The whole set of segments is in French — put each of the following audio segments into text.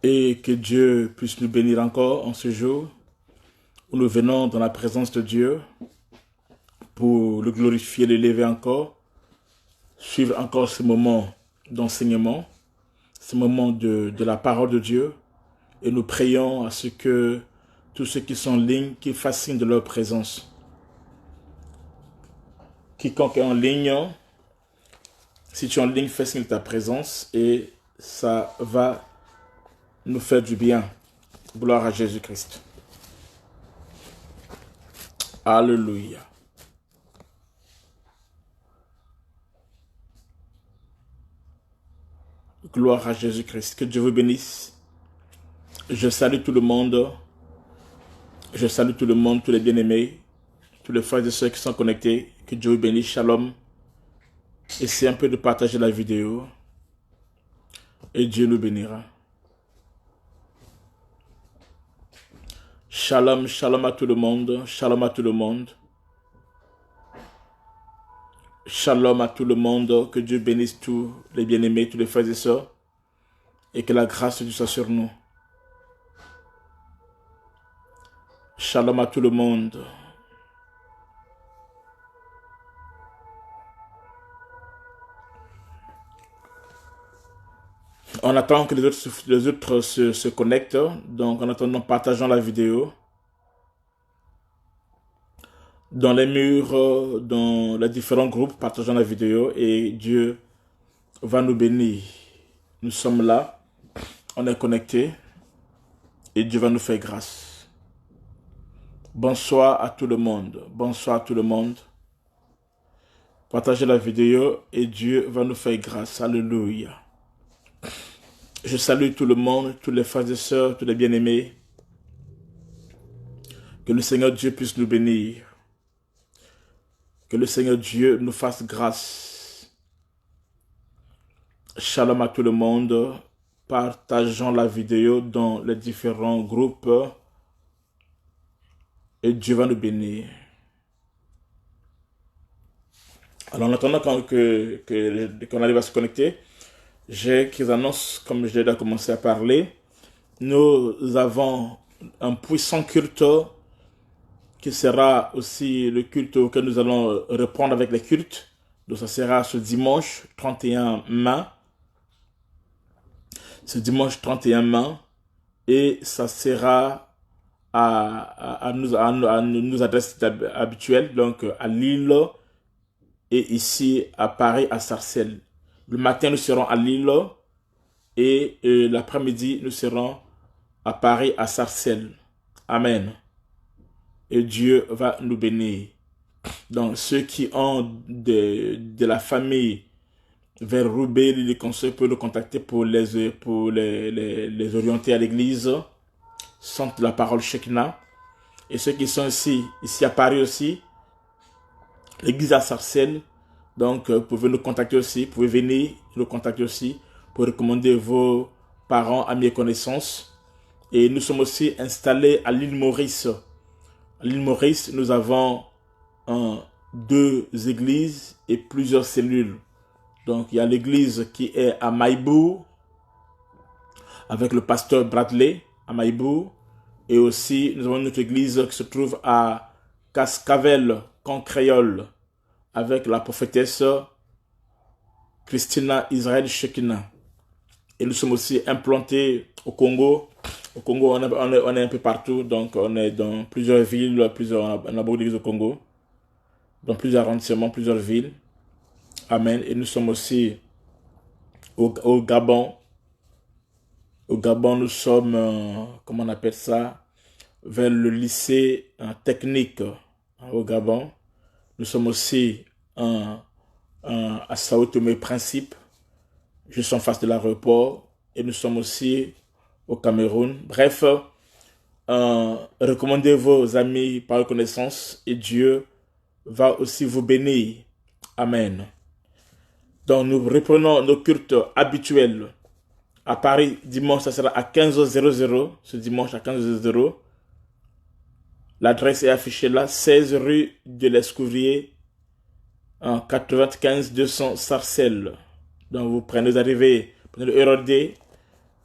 Et que Dieu puisse nous bénir encore en ce jour où nous venons dans la présence de Dieu pour le glorifier, l'élever encore, suivre encore ce moment d'enseignement, ce moment de la parole de Dieu. Et nous prions à ce que tous ceux qui sont en ligne, qu'ils fassent signe de leur présence. Quiconque est en ligne, si tu es en ligne, fais signe de ta présence et ça va nous faire du bien. Gloire à Jésus-Christ. Alléluia. Gloire à Jésus-Christ. Que Dieu vous bénisse. Je salue tout le monde. Je salue tout le monde, tous les bien-aimés, tous les frères et sœurs qui sont connectés. Que Dieu vous bénisse. Shalom. Essayez un peu de partager la vidéo. Et Dieu nous bénira. Shalom, shalom à tout le monde. Shalom à tout le monde. Shalom à tout le monde. Que Dieu bénisse tous les bien-aimés, tous les frères et sœurs. Et que la grâce de Dieu soit sur nous. Shalom à tout le monde. On attend que les autres se connectent. Donc en attendant, partageons la vidéo. Dans les murs, dans les différents groupes, partageons la vidéo et Dieu va nous bénir. Nous sommes là, on est connectés et Dieu va nous faire grâce. Bonsoir à tout le monde. Bonsoir à tout le monde. Partagez la vidéo et Dieu va nous faire grâce. Alléluia. Je salue tout le monde, tous les frères et sœurs, tous les bien-aimés. Que le Seigneur Dieu puisse nous bénir. Que le Seigneur Dieu nous fasse grâce. Shalom à tout le monde. Partageons la vidéo dans les différents groupes. Et Dieu va nous bénir. Alors en attendant qu'on arrive à se connecter, j'ai quelques annonces, comme j'ai déjà commencé à parler. Nous avons un puissant culte qui sera aussi le culte auquel nous allons reprendre avec les cultes. Donc ça sera ce dimanche 31 mai. Ce dimanche 31 mai. Et ça sera à nos adresses habituelles, donc à Lille et ici à Paris, à Sarcelles. Le matin, nous serons à Lille et l'après-midi, nous serons à Paris, à Sarcelles. Amen. Et Dieu va nous bénir. Donc, ceux qui ont de la famille vers Roubaix, les conseils peuvent le contacter pour les orienter à l'église. Centre de la parole Shekinah. Et ceux qui sont ici à Paris aussi, l'église à Sarcelles. Donc, vous pouvez nous contacter aussi. Vous pouvez venir nous contacter aussi pour recommander vos parents, amis et connaissances. Et nous sommes aussi installés à l'île Maurice. À l'île Maurice, nous avons 2 églises et plusieurs cellules. Donc, il y a l'église qui est à Maïbourg, avec le pasteur Bradley, à Maïbourg. Et aussi, nous avons une autre église qui se trouve à Cascavel, Cancréole, avec la prophétesse Christina Israël Shekinah. Et nous sommes aussi implantés au Congo. Au Congo, on est un peu partout, donc on est dans plusieurs villes, on a beaucoup d'églises au Congo, dans plusieurs arrondissements, plusieurs villes. Amen. Et nous sommes aussi au Gabon. Au Gabon, nous sommes, comment on appelle ça, vers le lycée technique au Gabon. Nous sommes aussi à Sao Tomé Principe, juste en face de l'aéroport. Et nous sommes aussi au Cameroun. Bref, recommandez vos amis par reconnaissance et Dieu va aussi vous bénir. Amen. Donc nous reprenons nos cultes habituels. À Paris, dimanche, ça sera à 15h00. Ce dimanche à 15h00. L'adresse est affichée là, 16 rue de l'Escouvrier, en 95 200 Sarcelles. Donc vous arrivez, prenez le RED,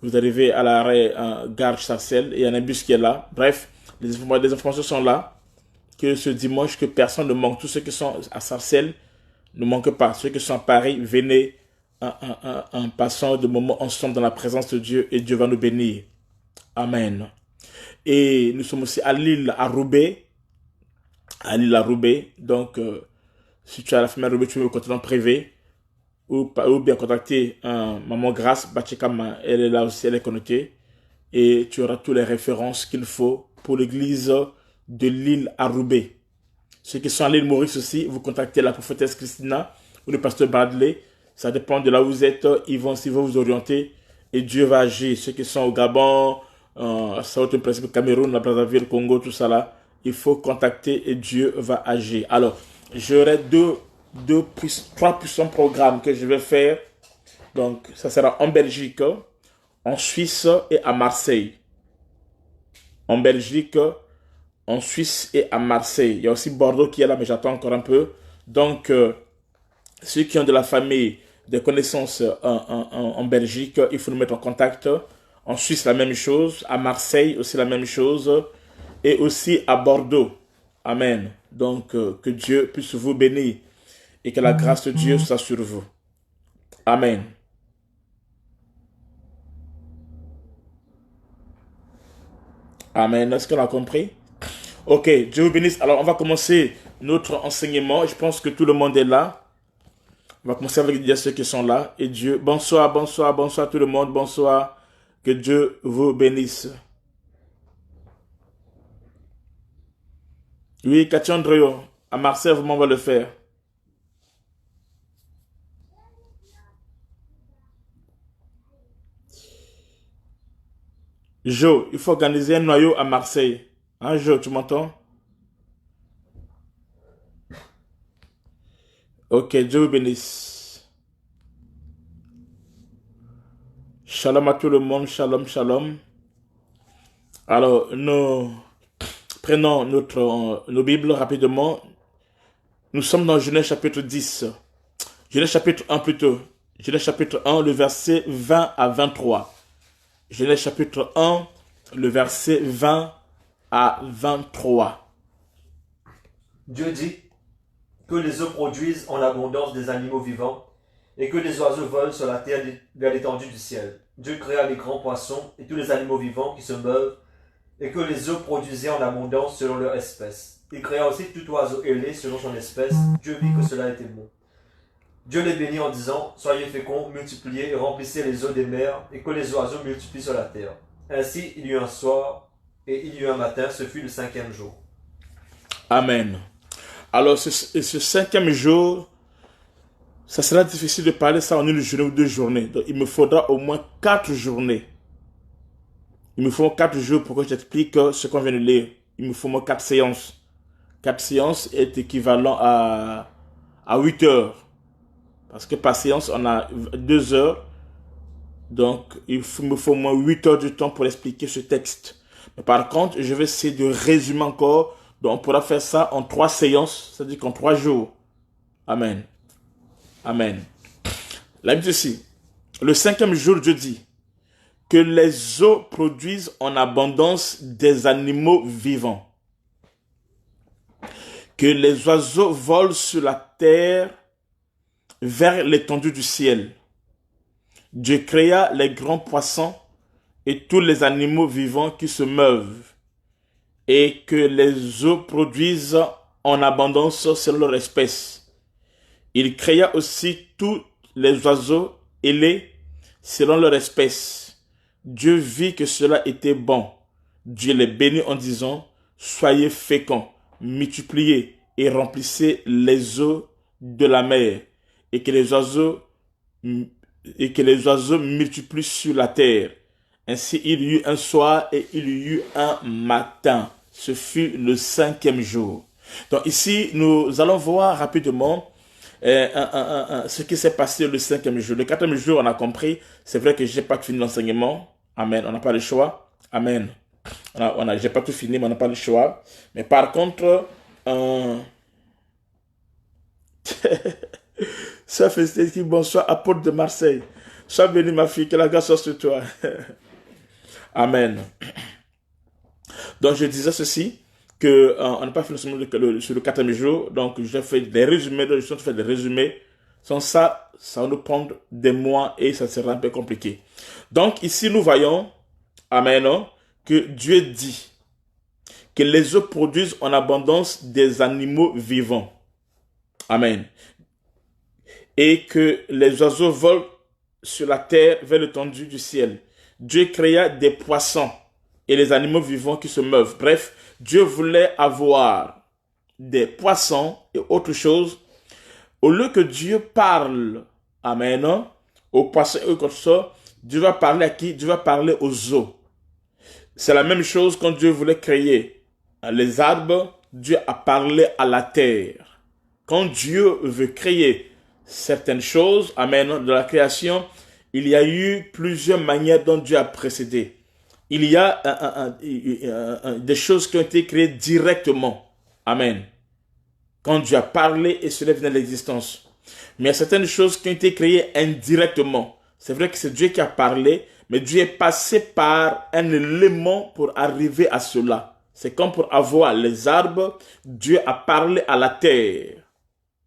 vous arrivez à l'arrêt gare Sarcelles, et il y a un bus qui est là. Bref, les informations sont là, que ce dimanche, que personne ne manque. Tous ceux qui sont à Sarcelles ne manquent pas. Ceux qui sont à Paris, venez en passant de moments ensemble dans la présence de Dieu, et Dieu va nous bénir. Amen. Et nous sommes aussi à Lille, à Roubaix. À Lille, à Roubaix. Donc, si tu as la famille à Roubaix, tu veux me contacter en privé. Ou bien contacter Maman Grâce, Bachikama, elle est là aussi, elle est connectée. Et tu auras toutes les références qu'il faut pour l'église de Lille à Roubaix. Ceux qui sont à l'île Maurice aussi, vous contactez la prophétesse Christina ou le pasteur Bradley. Ça dépend de là où vous êtes. Ils vont vous orienter et Dieu va agir. Ceux qui sont au Gabon, Sao Tome Principe, Cameroun, la Brazzaville, Congo, tout ça là, il faut contacter et Dieu va agir. Alors, j'aurai trois puissants programmes que je vais faire. Donc, ça sera en Belgique, en Suisse et à Marseille. En Belgique, en Suisse et à Marseille. Il y a aussi Bordeaux qui est là, mais j'attends encore un peu. Donc, ceux qui ont de la famille, des connaissances en Belgique, il faut nous mettre en contact. En Suisse, la même chose. À Marseille, aussi la même chose. Et aussi à Bordeaux. Amen. Donc, que Dieu puisse vous bénir et que la grâce de Dieu soit sur vous. Amen. Amen. Est-ce qu'on a compris? Ok, Dieu vous bénisse. Alors, on va commencer notre enseignement. Je pense que tout le monde est là. On va commencer avec ceux qui sont là. Et Dieu, bonsoir, bonsoir, bonsoir tout le monde. Bonsoir. Que Dieu vous bénisse. Oui, Cathy Andréo, à Marseille, vous m'en va le faire. Jo, il faut organiser un noyau à Marseille. Hein, Jo, tu m'entends? Ok, Dieu vous bénisse. Shalom à tout le monde, shalom, shalom. Alors, nous prenons nos Bibles rapidement. Nous sommes dans Genèse chapitre 10. Genèse chapitre 1 plutôt. Genèse chapitre 1, le verset 20 à 23. Genèse chapitre 1, le verset 20 à 23. Dieu dit que les eaux produisent en abondance des animaux vivants et que les oiseaux volent sur la terre vers l'étendue du ciel. Dieu créa les grands poissons et tous les animaux vivants qui se meuvent et que les eaux produisaient en abondance selon leur espèce. Il créa aussi tout oiseau ailé selon son espèce. Dieu vit que cela était bon. Dieu les bénit en disant « Soyez féconds, multipliez et remplissez les eaux des mers et que les oiseaux multiplient sur la terre. » Ainsi il y eut un soir et il y eut un matin, ce fut le 5e jour. Amen. Alors, ce 5e jour, ça sera difficile de parler ça en une journée ou 2 journées. Donc, il me faudra au moins 4 journées. Il me faut 4 jours pour que j'explique ce qu'on vient de lire. Il me faut au moins 4 séances. 4 séances est équivalent à 8 heures. Parce que par séance, on a 2 heures. Donc, me faut au moins 8 heures de temps pour expliquer ce texte. Mais par contre, je vais essayer de résumer encore. Donc, on pourra faire ça en 3 séances, c'est-à-dire qu'en 3 jours. Amen. Amen. La Bible dit ici, le 5e jour, Dieu dit que les eaux produisent en abondance des animaux vivants, que les oiseaux volent sur la terre vers l'étendue du ciel. Dieu créa les grands poissons et tous les animaux vivants qui se meuvent, et que les eaux produisent en abondance selon leur espèce. Il créa aussi tous les oiseaux ailés selon leur espèce. Dieu vit que cela était bon. Dieu les bénit en disant, soyez féconds, multipliez et remplissez les eaux de la mer, et que les oiseaux multiplient sur la terre. Ainsi il y eut un soir et il y eut un matin. Ce fut le 5e jour. Donc ici, nous allons voir rapidement ce qui s'est passé le 5e jour. Le 4e jour, on a compris. C'est vrai que je n'ai pas fini l'enseignement. Amen. On n'a pas le choix. Amen. J'ai pas tout fini, mais on n'a pas le choix. Mais par contre, ça fait bonsoir, apôtre de Marseille. Sois bénie, ma fille, que la grâce soit sur toi. Amen. Donc, je disais ceci, que on n'a pas fait sur le quatrième jour, donc j'ai fait des résumés, je suis en train de faire des résumés. Sans ça, ça va nous prendre des mois et ça sera un peu compliqué. Donc, ici, nous voyons, amen, que Dieu dit que les eaux produisent en abondance des animaux vivants. Amen. Et que les oiseaux volent sur la terre vers l'étendue du ciel. Dieu créa des poissons et les animaux vivants qui se meuvent. Bref, Dieu voulait avoir des poissons et autre chose. Au lieu que Dieu parle, amen, aux poissons et comme ça, Dieu va parler à qui? Dieu va parler aux eaux. C'est la même chose quand Dieu voulait créer les arbres, Dieu a parlé à la terre. Quand Dieu veut créer certaines choses, amen, de la création, il y a eu plusieurs manières dont Dieu a précédé. Il y a des choses qui ont été créées directement. Amen. Quand Dieu a parlé et cela venait à l'existence. Mais il y a certaines choses qui ont été créées indirectement. C'est vrai que c'est Dieu qui a parlé, mais Dieu est passé par un élément pour arriver à cela. C'est comme pour avoir les arbres, Dieu a parlé à la terre.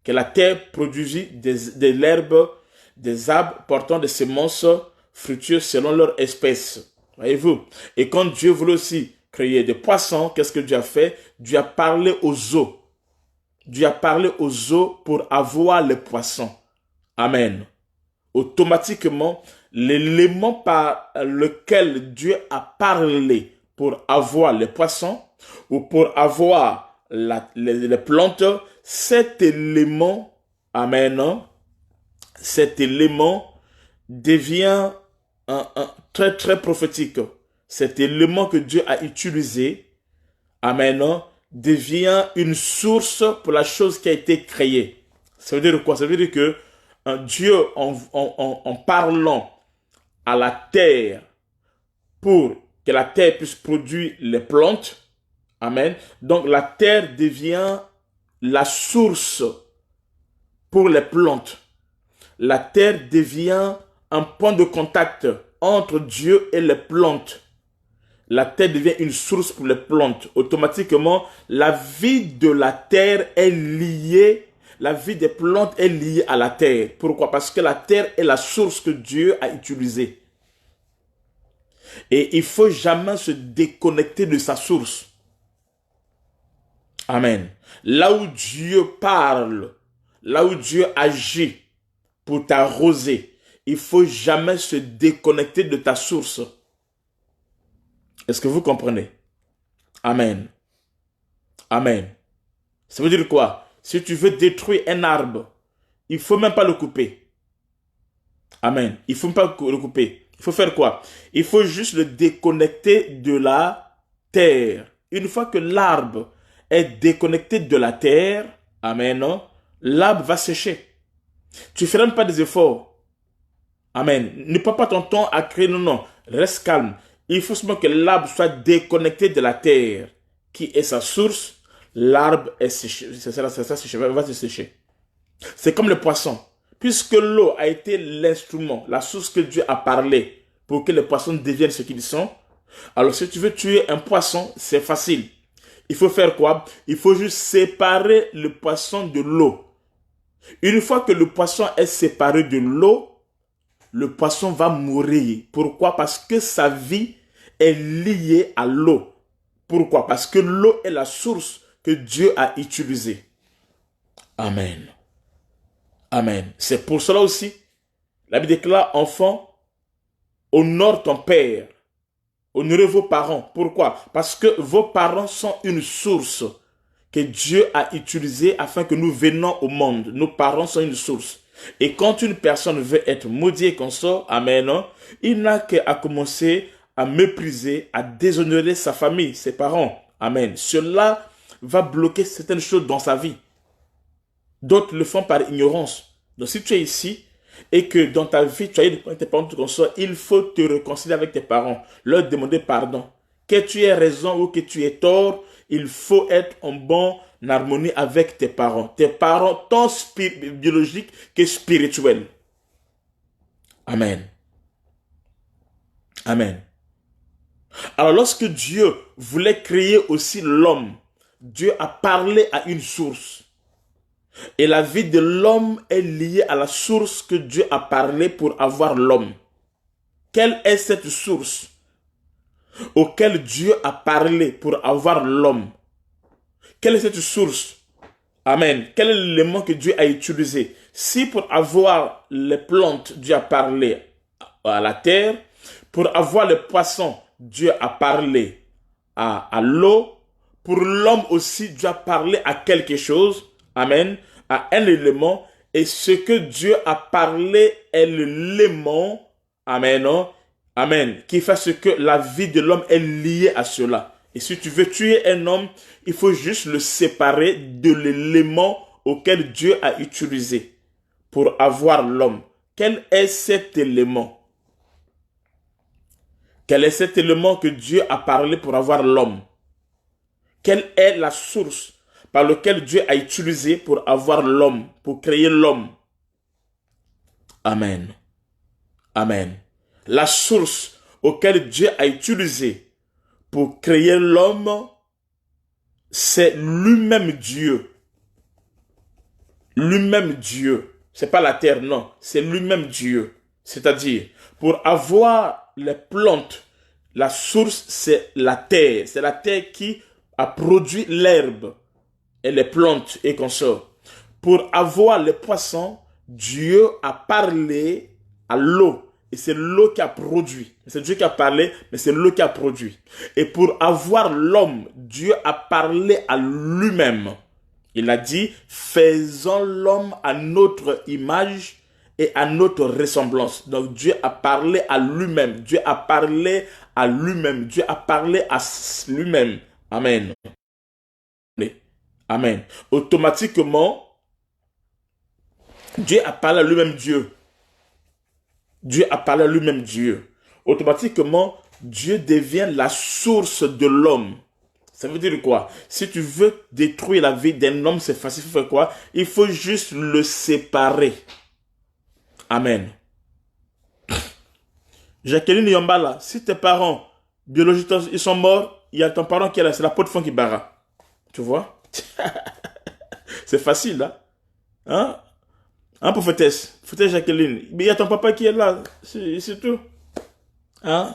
Que la terre produisit de l'herbe, des arbres portant des semences fructueuses selon leur espèce. Voyez-vous? Et quand Dieu voulait aussi créer des poissons, qu'est-ce que Dieu a fait? Dieu a parlé aux eaux. Dieu a parlé aux eaux pour avoir les poissons. Amen. Automatiquement, l'élément par lequel Dieu a parlé pour avoir les poissons ou pour avoir les plantes, cet élément, amen, cet élément devient très très prophétique. Cet élément que Dieu a utilisé, amen, devient une source pour la chose qui a été créée. Ça veut dire quoi? Ça veut dire que Dieu, en parlant à la terre pour que la terre puisse produire les plantes, amen, donc la terre devient la source pour les plantes. La terre devient un point de contact entre Dieu et les plantes. La terre devient une source pour les plantes. Automatiquement, la vie de la terre est liée, la vie des plantes est liée à la terre. Pourquoi? Parce que la terre est la source que Dieu a utilisée. Et il ne faut jamais se déconnecter de sa source. Amen. Là où Dieu parle, là où Dieu agit pour t'arroser, il ne faut jamais se déconnecter de ta source. Est-ce que vous comprenez? Amen. Amen. Ça veut dire quoi? Si tu veux détruire un arbre, il ne faut même pas le couper. Amen. Il ne faut même pas le couper. Il faut faire quoi? Il faut juste le déconnecter de la terre. Une fois que l'arbre est déconnecté de la terre, amen, l'arbre va sécher. Tu ne feras même pas des efforts. Amen. Ne prends pas ton temps à créer, non. Reste calme. Il faut seulement que l'arbre soit déconnecté de la terre, qui est sa source. L'arbre est séché, va se sécher. C'est comme le poisson. Puisque l'eau a été l'instrument, la source que Dieu a parlé pour que les poissons deviennent ce qu'ils sont, alors si tu veux tuer un poisson, c'est facile. Il faut faire quoi? Il faut juste séparer le poisson de l'eau. Une fois que le poisson est séparé de l'eau, le poisson va mourir. Pourquoi? Parce que sa vie est liée à l'eau. Pourquoi? Parce que l'eau est la source que Dieu a utilisée. Amen. Amen. C'est pour cela aussi, la Bible déclare, enfant, honore ton père, honorez vos parents. Pourquoi? Parce que vos parents sont une source que Dieu a utilisée afin que nous venions au monde. Nos parents sont une source. Et quand une personne veut être maudite comme ça, amen, il n'a qu'à commencer à mépriser, à déshonorer sa famille, ses parents. Amen. Cela va bloquer certaines choses dans sa vie. D'autres le font par ignorance. Donc si tu es ici et que dans ta vie, tu as eu tes parents comme ça, il faut te réconcilier avec tes parents, leur demander pardon. Que tu aies raison ou que tu aies tort, il faut être en bonne harmonie avec tes parents. Tes parents, tant biologiques que spirituels. Amen. Amen. Alors lorsque Dieu voulait créer aussi l'homme, Dieu a parlé à une source. Et la vie de l'homme est liée à la source que Dieu a parlé pour avoir l'homme. Quelle est cette source auquel Dieu a parlé pour avoir l'homme? Quelle est cette source? Amen. Quel est l'élément que Dieu a utilisé? Si pour avoir les plantes, Dieu a parlé à la terre, pour avoir les poissons, Dieu a parlé à l'eau, pour l'homme aussi, Dieu a parlé à quelque chose, amen, à un élément, et ce que Dieu a parlé est l'élément, amen, non? Amen, qui fait ce que la vie de l'homme est liée à cela. Et si tu veux tuer un homme, il faut juste le séparer de l'élément auquel Dieu a utilisé pour avoir l'homme. Quel est cet élément? Quel est cet élément que Dieu a parlé pour avoir l'homme? Quelle est la source par laquelle Dieu a utilisé pour avoir l'homme, pour créer l'homme? Amen. Amen. La source auquel Dieu a utilisé pour créer l'homme, c'est lui-même Dieu. Lui-même Dieu. C'est pas la terre, non. C'est lui-même Dieu. C'est-à-dire, pour avoir les plantes, la source, c'est la terre. C'est la terre qui a produit l'herbe et les plantes et consorts. Pour avoir les poissons, Dieu a parlé à l'eau. Et c'est l'eau qui a produit. C'est Dieu qui a parlé, mais c'est l'eau qui a produit. Et pour avoir l'homme, Dieu a parlé à lui-même. Il a dit, faisons l'homme à notre image et à notre ressemblance. Donc Dieu a parlé à lui-même. Dieu a parlé à lui-même. Dieu a parlé à lui-même. Amen. Amen. Automatiquement, Dieu a parlé à lui-même Dieu. Dieu a parlé à lui-même Dieu. Automatiquement, Dieu devient la source de l'homme. Ça veut dire quoi? Si tu veux détruire la vie d'un homme, c'est facile. Il faut faire quoi? Il faut juste le séparer. Amen. Jacqueline Yombala, si tes parents biologiques, ils sont morts, il y a ton parent qui est là, c'est la peau de fond qui barra. Tu vois? C'est facile, hein? Hein, prophétesse Jacqueline? Mais il y a ton papa qui est là, c'est tout. Hein?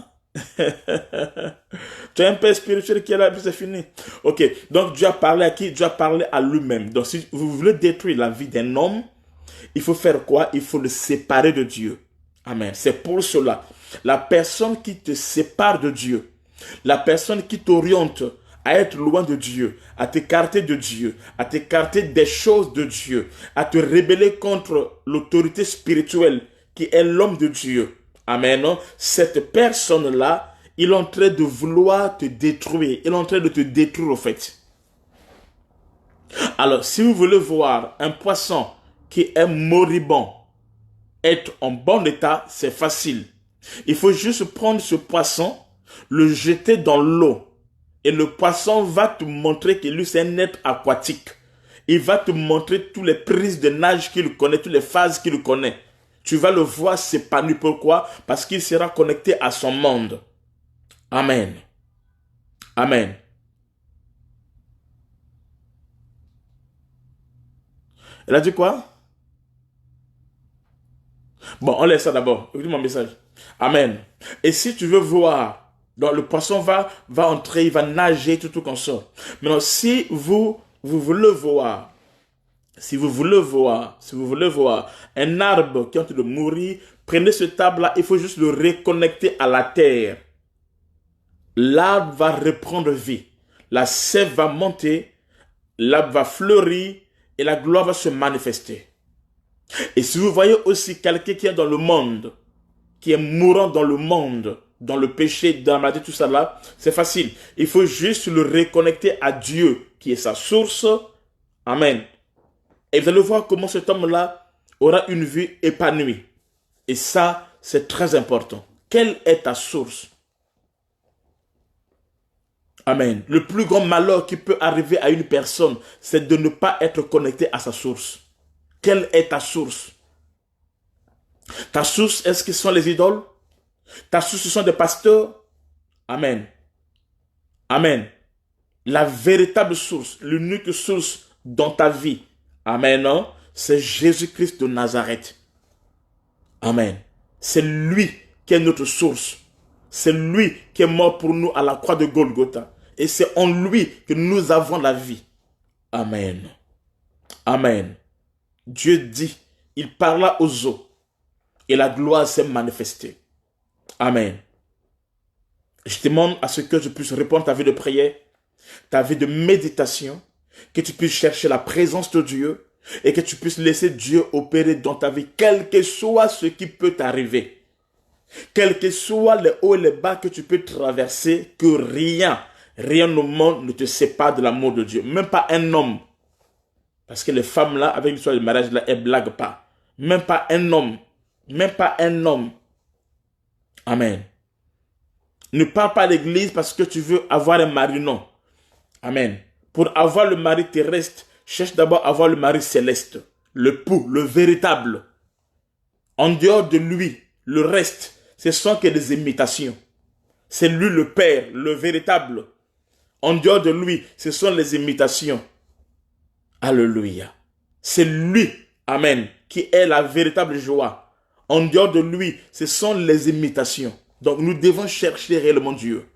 Tu as un père spirituel qui est là, puis c'est fini. Ok, donc Dieu a parlé à qui? Dieu a parlé à lui-même. Donc si vous voulez détruire la vie d'un homme, il faut faire quoi? Il faut le séparer de Dieu. Amen. C'est pour cela. La personne qui te sépare de Dieu, la personne qui t'oriente à être loin de Dieu, à t'écarter de Dieu, à t'écarter des choses de Dieu, à te rebeller contre l'autorité spirituelle qui est l'homme de Dieu. Amen. Cette personne-là, il est en train de vouloir te détruire. Il est en train de te détruire au fait. Alors, si vous voulez voir un poisson qui est moribond être en bon état, c'est facile. Il faut juste prendre ce poisson, le jeter dans l'eau. Et le poisson va te montrer que lui, c'est un être aquatique. Il va te montrer toutes les prises de nage qu'il connaît, toutes les phases qu'il connaît. Tu vas le voir s'épanouir. Pourquoi? Parce qu'il sera connecté à son monde. Amen. Amen. Elle a dit quoi? Bon, on laisse ça d'abord. Écoutez mon message. Amen. Et si tu veux voir, donc le poisson va entrer, il va nager, tout comme ça. Maintenant, si vous voulez voir, si vous voulez voir un arbre qui est en train de mourir, prenez ce arbre-là, il faut juste le reconnecter à la terre. L'arbre va reprendre vie. La sève va monter, l'arbre va fleurir et la gloire va se manifester. Et si vous voyez aussi quelqu'un qui est dans le monde, qui est mourant dans le monde, dans le péché, dans la maladie, tout ça là, c'est facile. Il faut juste le reconnecter à Dieu, qui est sa source. Amen. Et vous allez voir comment cet homme-là aura une vie épanouie. Et ça, c'est très important. Quelle est ta source? Amen. Le plus grand malheur qui peut arriver à une personne, c'est de ne pas être connecté à sa source. Quelle est ta source? Ta source, est-ce que ce sont les idoles? Ta source, ce sont des pasteurs? Amen. Amen. La véritable source, l'unique source dans ta vie, amen, hein, c'est Jésus-Christ de Nazareth. Amen. C'est lui qui est notre source. C'est lui qui est mort pour nous à la croix de Golgotha. Et c'est en lui que nous avons la vie. Amen. Amen. Dieu dit, il parla aux eaux et la gloire s'est manifestée. Amen. Je demande à ce que je puisse répondre à ta vie de prière, ta vie de méditation, que tu puisses chercher la présence de Dieu et que tu puisses laisser Dieu opérer dans ta vie, quel que soit ce qui peut t'arriver. Quels que soient les hauts et les bas que tu peux traverser, que rien au monde ne te sépare de l'amour de Dieu. Même pas un homme. Parce que les femmes là, avec l'histoire du mariage là, elles ne blaguent pas. Même pas un homme. Même pas un homme. Amen. Ne parle pas à l'église parce que tu veux avoir un mari, non. Amen. Pour avoir le mari terrestre, cherche d'abord à avoir le mari céleste. L'époux, le véritable. En dehors de lui, le reste, ce sont que des imitations. C'est lui le Père, le véritable. En dehors de lui, ce sont les imitations. Alléluia. C'est lui, amen, qui est la véritable joie. En dehors de lui, ce sont les imitations. Donc nous devons chercher réellement Dieu.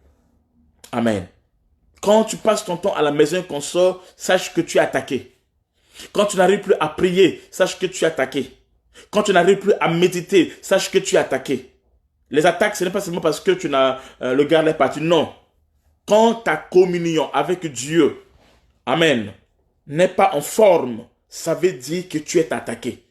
Amen. Quand tu passes ton temps à la maison et qu'on sort, sache que tu es attaqué. Quand tu n'arrives plus à prier, sache que tu es attaqué. Quand tu n'arrives plus à méditer, sache que tu es attaqué. Les attaques, ce n'est pas seulement parce que tu n'as le garde est parti. Non. Quand ta communion avec Dieu, amen, n'est pas en forme, ça veut dire que tu es attaqué.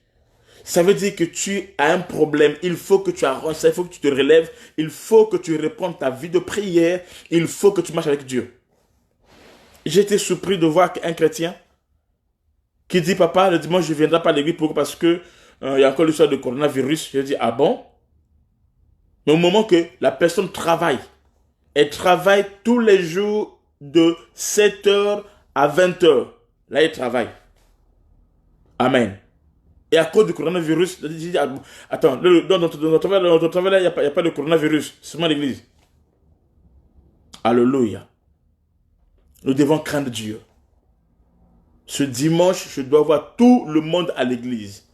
Ça veut dire que tu as un problème. Il faut que tu arranges ça, il faut que tu te relèves, il faut que tu répondes ta vie de prière, il faut que tu marches avec Dieu. J'ai été surpris de voir qu'un chrétien qui dit, papa, le dimanche, je ne viendrai pas à l'église parce que il y a encore l'histoire de coronavirus. Je dis, ah bon? Mais au moment que la personne travaille, elle travaille tous les jours de 7h à 20h. Là, elle travaille. Amen. Et à cause du coronavirus, je dis, attends, dans notre travail, là, il n'y a pas de coronavirus, c'est seulement l'église. Alléluia. Nous devons craindre Dieu. Ce dimanche, je dois voir tout le monde à l'église.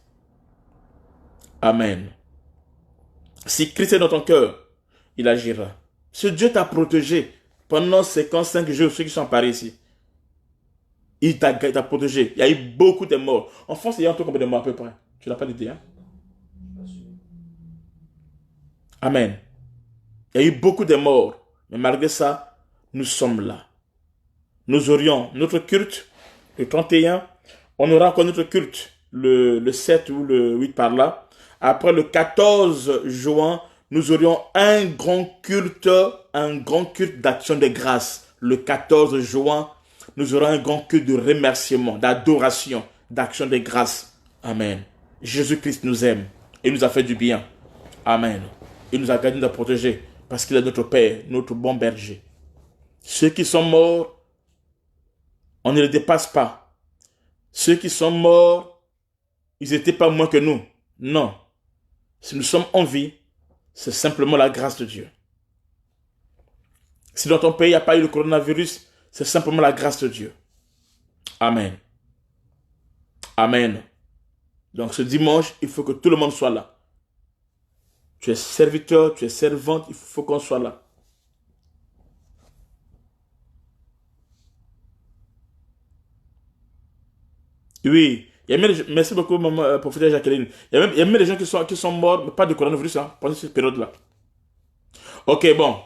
Amen. Si Christ est dans ton cœur, il agira. Si Dieu t'a protégé pendant 55 jours, ceux qui sont parés ici, il t'a protégé. Il y a eu beaucoup de morts. En France, il y a un peu combien de morts à peu près? Tu n'as pas d'idée, hein? Amen. Il y a eu beaucoup de morts. Mais malgré ça, nous sommes là. Nous aurions notre culte le 31. On aura encore notre culte le 7 ou le 8 par là. Après le 14 juin, nous aurions un grand culte d'action de grâce. Le 14 juin, nous aurons un grand culte de remerciement, d'adoration, d'action de grâce. Amen. Jésus-Christ nous aime et nous a fait du bien. Amen. Il nous a gardés, nous a protégés parce qu'il est notre Père, notre bon berger. Ceux qui sont morts, on ne les dépasse pas. Ceux qui sont morts, ils n'étaient pas moins que nous. Non. Si nous sommes en vie, c'est simplement la grâce de Dieu. Si dans ton pays, il n'y a pas eu le coronavirus, c'est simplement la grâce de Dieu. Amen. Amen. Donc ce dimanche, il faut que tout le monde soit là. Tu es serviteur, tu es servante, il faut qu'on soit là. Oui, merci beaucoup, maman, prophétesse Jacqueline. Il y a même des gens qui sont morts, mais pas de coronavirus, hein, pendant cette période-là. Ok, bon.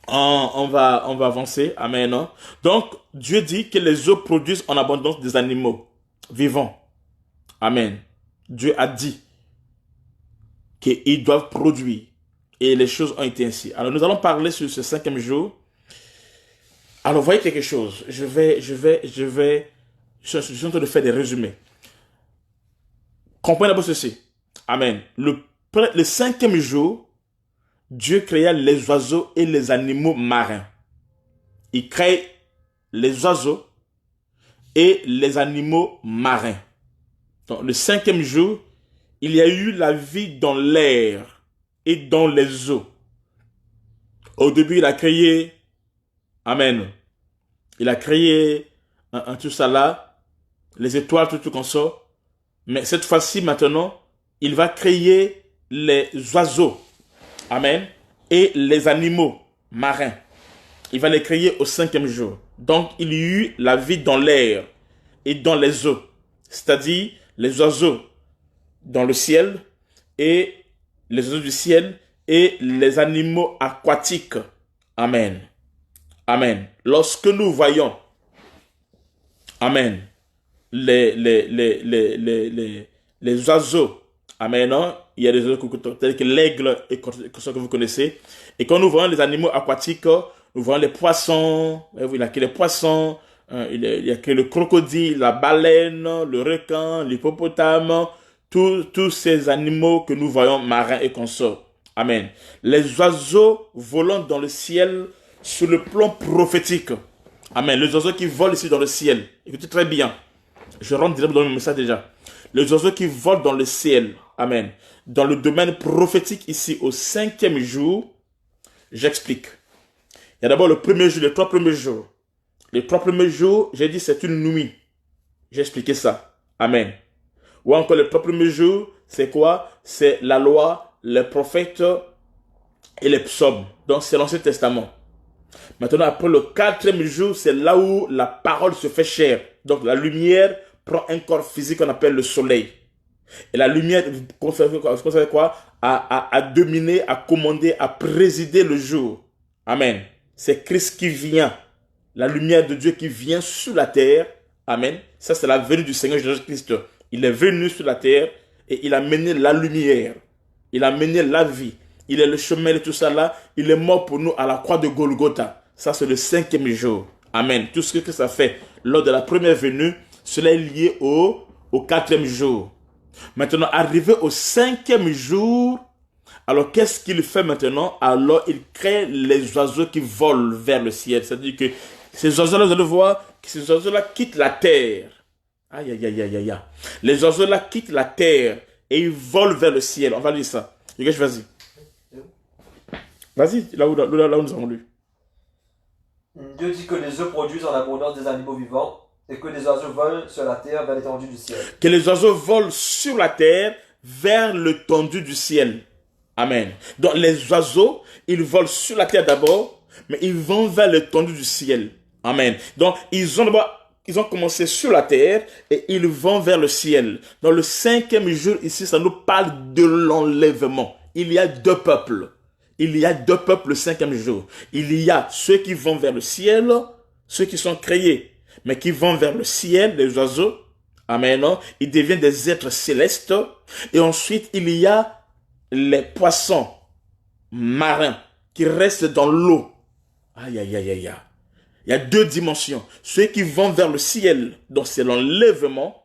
On va avancer. Amen. Hein. Donc, Dieu dit que les eaux produisent en abondance des animaux vivants. Amen. Dieu a dit qu'ils doivent produire. Et les choses ont été ainsi. Alors, nous allons parler sur ce 5e jour. Alors, voyez quelque chose. Je suis en train de faire des résumés. Comprenez d'abord ceci. Amen. Le 5e jour, Dieu créa les oiseaux et les animaux marins. Il crée les oiseaux et les animaux marins. Donc, le 5e jour, il y a eu la vie dans l'air et dans les eaux. Au début, il a créé, amen, il a créé tout ça là, les étoiles, tout comme ça. Mais cette fois-ci, maintenant, il va créer les oiseaux, amen, et les animaux marins. Il va les créer au 5e jour. Donc, il y eut la vie dans l'air et dans les eaux. C'est-à-dire les oiseaux dans le ciel et les oiseaux du ciel et les animaux aquatiques. Amen. Amen. Lorsque nous voyons, amen, les oiseaux, amen, non? Il y a des oiseaux tels que l'aigle et que vous connaissez. Et quand nous voyons les animaux aquatiques, nous voyons les poissons, il y a que les poissons, il y a que le crocodile, la baleine, le requin, l'hippopotame, tous ces animaux que nous voyons marins et consorts. Amen. Les oiseaux volant dans le ciel sur le plan prophétique. Amen. Les oiseaux qui volent ici dans le ciel. Écoutez très bien. Je rentre direct dans le message déjà. Les oiseaux qui volent dans le ciel. Amen. Dans le domaine prophétique ici au 5e jour, j'explique. Il y a d'abord le premier jour, les 3 premiers jours. Les 3 premiers jours, j'ai dit c'est une nuit. J'ai expliqué ça. Amen. Ou encore les 3 premiers jours, c'est quoi? C'est la loi, les prophètes et les psaumes. Donc c'est l'Ancien Testament. Maintenant, après le 4e jour, c'est là où la parole se fait chair. Donc la lumière prend un corps physique qu'on appelle le soleil. Et la lumière, vous savez quoi? À dominer, à commander, à présider le jour. Amen. C'est Christ qui vient. La lumière de Dieu qui vient sur la terre. Amen. Ça, c'est la venue du Seigneur Jésus-Christ. Il est venu sur la terre et il a mené la lumière. Il a mené la vie. Il est le chemin de tout ça là. Il est mort pour nous à la croix de Golgotha. Ça, c'est le 5e jour. Amen. Tout ce que ça fait lors de la première venue, cela est lié au 4e jour. Maintenant, arrivé au 5e jour, alors qu'est-ce qu'il fait maintenant? Alors, il crée les oiseaux qui volent vers le ciel. C'est-à-dire que ces oiseaux-là, vous allez voir, que ces oiseaux-là quittent la terre. Aïe, aïe, aïe, aïe, aïe. Les oiseaux-là quittent la terre et ils volent vers le ciel. On va lire ça. Vas-y. Vas-y, là où nous avons lu. Dieu dit que les eaux produisent en abondance des animaux vivants et que les oiseaux volent sur la terre vers l'étendue du ciel. Que les oiseaux volent sur la terre vers l'étendue du ciel. Amen. Donc les oiseaux, ils volent sur la terre d'abord, mais ils vont vers l'étendue du ciel. Amen. Donc ils ont commencé sur la terre et ils vont vers le ciel. Dans le 5e jour ici, ça nous parle de l'enlèvement. Il y a 2 peuples. Il y a 2 peuples le 5e jour. Il y a ceux qui vont vers le ciel, ceux qui sont créés, mais qui vont vers le ciel, les oiseaux. Amen. Ils deviennent des êtres célestes. Et ensuite, il y a les poissons marins qui restent dans l'eau. Aïe, aïe, aïe, aïe. Il y a 2 dimensions. Ceux qui vont vers le ciel, donc c'est l'enlèvement,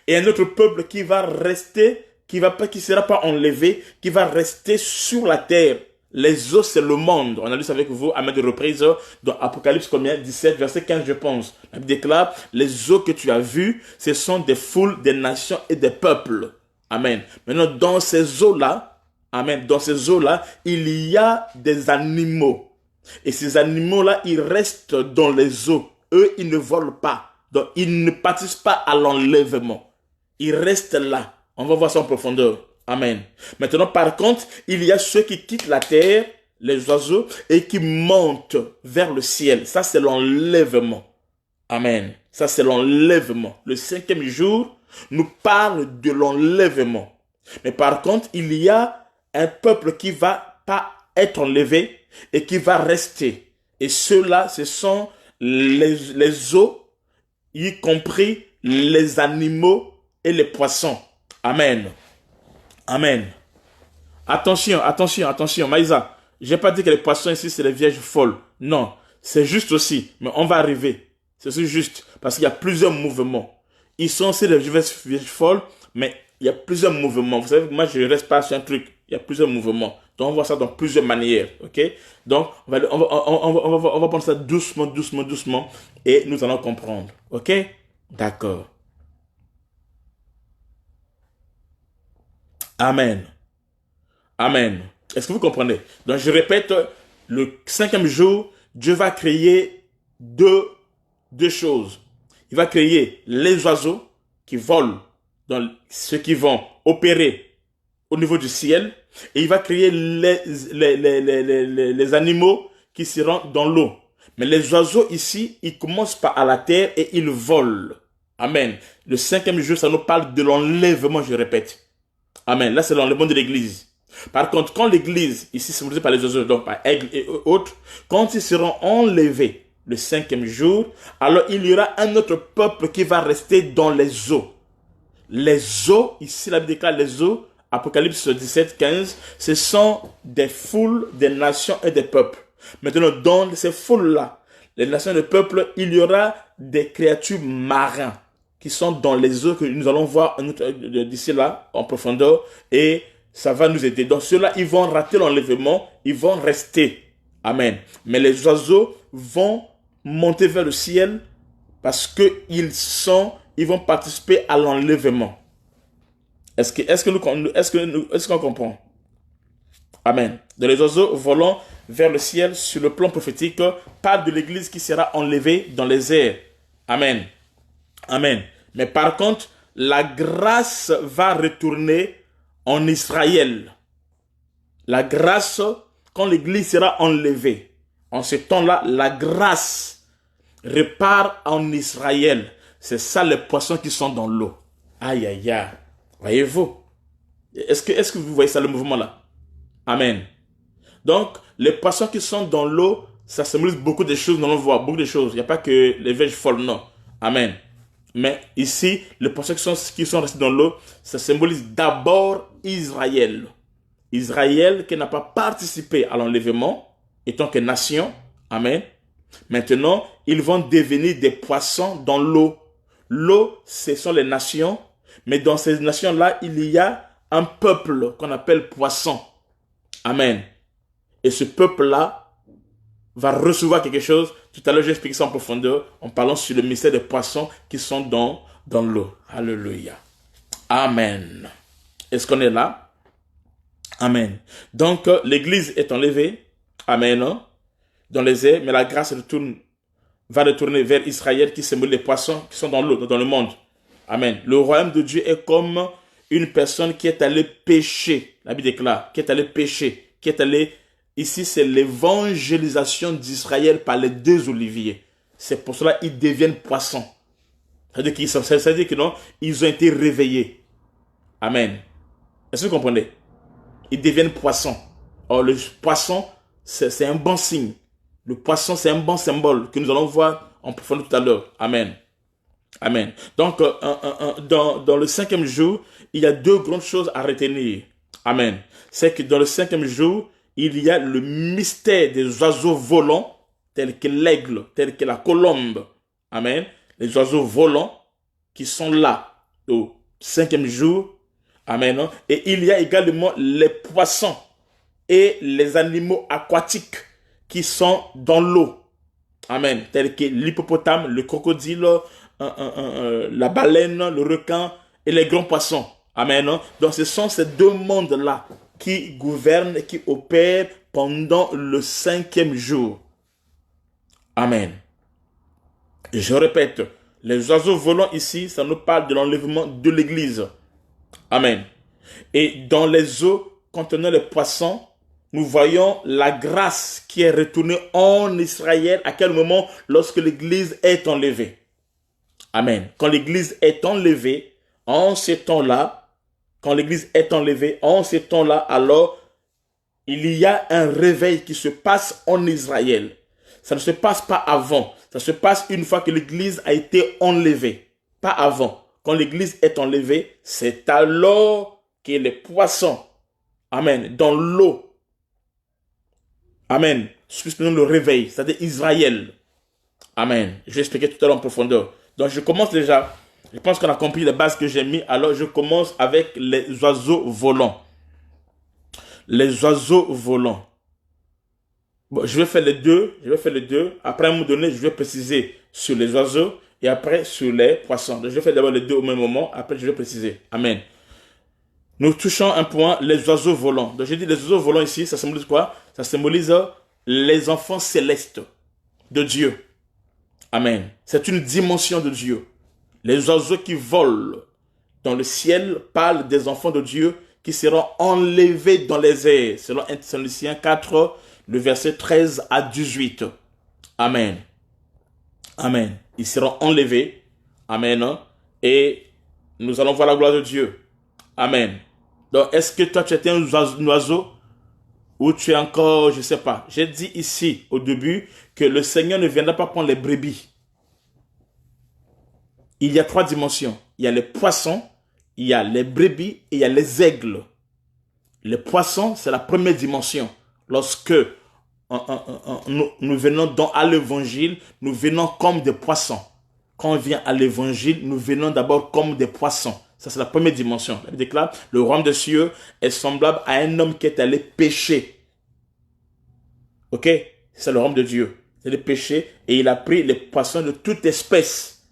et un autre peuple qui va rester, qui sera pas enlevé, qui va rester sur la terre. Les eaux, c'est le monde. On a lu ça avec vous à maintes reprises dans Apocalypse combien? 17, verset 15, je pense. La Bible déclare, les eaux que tu as vues, ce sont des foules, des nations et des peuples. Amen. Maintenant, dans ces eaux-là, amen, dans ces eaux-là, il y a des animaux. Et ces animaux-là, ils restent dans les eaux. Eux, ils ne volent pas. Donc, ils ne participent pas à l'enlèvement. Ils restent là. On va voir ça en profondeur. Amen. Maintenant, par contre, il y a ceux qui quittent la terre, les oiseaux, et qui montent vers le ciel. Ça, c'est l'enlèvement. Amen. Ça, c'est l'enlèvement. Le 5e jour nous parle de l'enlèvement. Mais par contre, il y a un peuple qui va pas être enlevé et qui va rester. Et ceux-là, ce sont les eaux, y compris les animaux et les poissons. Amen. Amen. Attention, attention, attention, Maïsa. J'ai pas dit que les poissons ici, c'est les vierges folles. Non, c'est juste aussi. Mais on va arriver. C'est aussi juste. Parce qu'il y a plusieurs mouvements. Ils sont aussi les vierges folles, mais il y a plusieurs mouvements. Vous savez, moi, je ne reste pas sur un truc. Il y a plusieurs mouvements. Donc, on voit ça dans plusieurs manières. OK? Donc, on va prendre ça doucement, doucement, doucement. Et nous allons comprendre. OK? D'accord. Amen. Amen. Est-ce que vous comprenez? Donc je répète, le cinquième jour, Dieu va créer deux choses. Il va créer les oiseaux qui volent, dans ceux qui vont opérer au niveau du ciel, et il va créer les animaux qui seront dans l'eau. Mais les oiseaux ici, ils commencent par à la terre et ils volent. Amen. Le cinquième jour, ça nous parle de l'enlèvement, je répète. Amen. Là, c'est l'enlèvement de l'église. Par contre, quand l'église, ici symbolisée par les oiseaux, donc par aigle et autres, quand ils seront enlevés le cinquième jour, alors il y aura un autre peuple qui va rester dans les eaux. Les eaux, ici la Bible déclare les eaux, Apocalypse 17, 15, ce sont des foules, des nations et des peuples. Maintenant, dans ces foules-là, les nations et les peuples, il y aura des créatures marines qui sont dans les eaux que nous allons voir d'ici là, en profondeur, et ça va nous aider. Donc ceux-là, ils vont rater l'enlèvement, ils vont rester. Amen. Mais les oiseaux vont monter vers le ciel parce qu'ils vont participer à l'enlèvement. Est-ce qu'on comprend? Amen. Donc les oiseaux volant vers le ciel sur le plan prophétique parlent de l'église qui sera enlevée dans les airs. Amen. Amen. Mais par contre, la grâce va retourner en Israël. La grâce, quand l'église sera enlevée, en ce temps-là, la grâce repart en Israël. C'est ça les poissons qui sont dans l'eau. Aïe, aïe, aïe. Voyez-vous? Est-ce que vous voyez ça, le mouvement-là? Amen. Donc, les poissons qui sont dans l'eau, ça symbolise beaucoup de choses, nous allons voir, beaucoup de choses. Il n'y a pas que les vierges folles, non. Amen. Mais ici, les poissons qui sont restés dans l'eau, ça symbolise d'abord Israël. Israël qui n'a pas participé à l'enlèvement, étant que nation. Amen. Maintenant, ils vont devenir des poissons dans l'eau. L'eau, ce sont les nations. Mais dans ces nations-là, il y a un peuple qu'on appelle poisson. Amen. Et ce peuple-là va recevoir quelque chose. Tout à l'heure, j'ai expliqué ça en profondeur en parlant sur le mystère des poissons qui sont dans l'eau. Alléluia. Amen. Est-ce qu'on est là? Amen. Donc, l'église est enlevée. Amen. Dans les airs, mais la grâce va retourner vers Israël qui symbolise les poissons qui sont dans l'eau, dans le monde. Amen. Le royaume de Dieu est comme une personne qui est allée pécher. La Bible déclare, qui est allée pécher, qui est allée... Ici, c'est l'évangélisation d'Israël par les deux oliviers. C'est pour cela qu'ils deviennent poissons. C'est-à-dire que non, ils ont été réveillés. Amen. Est-ce que vous comprenez? Ils deviennent poissons. Or, le poisson, c'est un bon signe. Le poisson, c'est un bon symbole que nous allons voir en profondeur tout à l'heure. Amen. Amen. Donc, dans le cinquième jour, il y a deux grandes choses à retenir. Amen. C'est que dans le cinquième jour, il y a le mystère des oiseaux volants, tels que l'aigle, tels que la colombe. Amen. Les oiseaux volants qui sont là au cinquième jour. Amen. Et il y a également les poissons et les animaux aquatiques qui sont dans l'eau. Amen. Tels que l'hippopotame, le crocodile, la baleine, le requin et les grands poissons. Amen. Donc ce sont ces deux mondes-là qui gouvernent et qui opèrent pendant le cinquième jour. Amen. Je répète, les oiseaux volants ici, ça nous parle de l'enlèvement de l'église. Amen. Et dans les eaux contenant les poissons, nous voyons la grâce qui est retournée en Israël. À quel moment? Lorsque l'église est enlevée. Amen. Quand l'église est enlevée, en ces temps-là, alors, il y a un réveil qui se passe en Israël. Ça ne se passe pas avant. Ça se passe une fois que l'église a été enlevée. Pas avant. Quand l'église est enlevée, c'est alors que les poissons, amen, dans l'eau, amen, suspendent le réveil, c'est-à-dire Israël. Amen. Je vais expliquer tout à l'heure en profondeur. Donc je commence déjà. Je pense qu'on a compris les bases que j'ai mis. Alors je commence avec les oiseaux volants. Les oiseaux volants. Bon, je vais faire les deux. Après, à un moment donné, je vais préciser sur les oiseaux et après sur les poissons. Donc, je vais faire d'abord les deux au même moment. Après, je vais préciser. Amen. Nous touchons un point, les oiseaux volants. Donc j'ai dit les oiseaux volants ici, ça symbolise quoi? Ça symbolise les enfants célestes de Dieu. Amen. C'est une dimension de Dieu. Les oiseaux qui volent dans le ciel parlent des enfants de Dieu qui seront enlevés dans les airs. Selon 1 Thessaloniciens 4, le verset 13 à 18. Amen. Amen. Ils seront enlevés. Amen. Et nous allons voir la gloire de Dieu. Amen. Donc, est-ce que toi, tu étais un oiseau ou tu es encore, je ne sais pas. J'ai dit ici, au début, que le Seigneur ne viendra pas prendre les brebis. Il y a 3 dimensions. Il y a les poissons, il y a les brebis et il y a les aigles. Les poissons, c'est la première dimension. Lorsque nous venons à l'évangile, nous venons comme des poissons. Quand on vient à l'évangile, nous venons d'abord comme des poissons. Ça, c'est la première dimension. La Bible déclare, le royaume des cieux est semblable à un homme qui est allé pêcher. Ok? C'est le royaume de Dieu. C'est le péché et il a pris les poissons de toute espèce.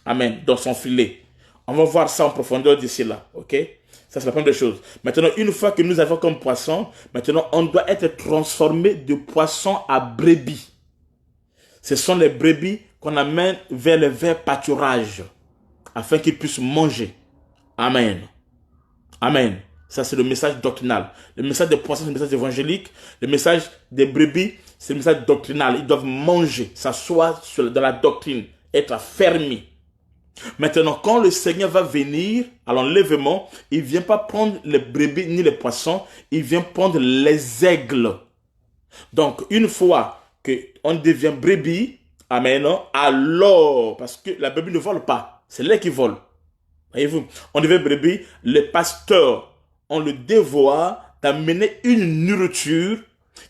Amen. Dans son filet. On va voir ça en profondeur d'ici là. Ok? Ça, c'est la première chose. Maintenant, une fois que nous avons comme poisson, maintenant, on doit être transformé de poisson à brebis. Ce sont les brebis qu'on amène vers le vert pâturage afin qu'ils puissent manger. Amen. Amen. Ça, c'est le message doctrinal. Le message des poissons, c'est le message évangélique. Le message des brebis, c'est le message doctrinal. Ils doivent manger, s'asseoir dans la doctrine, être affermis. Maintenant, quand le Seigneur va venir à l'enlèvement, il ne vient pas prendre les brebis ni les poissons, il vient prendre les aigles. Donc, une fois qu'on devient brebis, amen, alors, parce que la brebis ne vole pas, c'est l'air qui vole. Voyez-vous, on devient brebis, les pasteurs ont le devoir d'amener une nourriture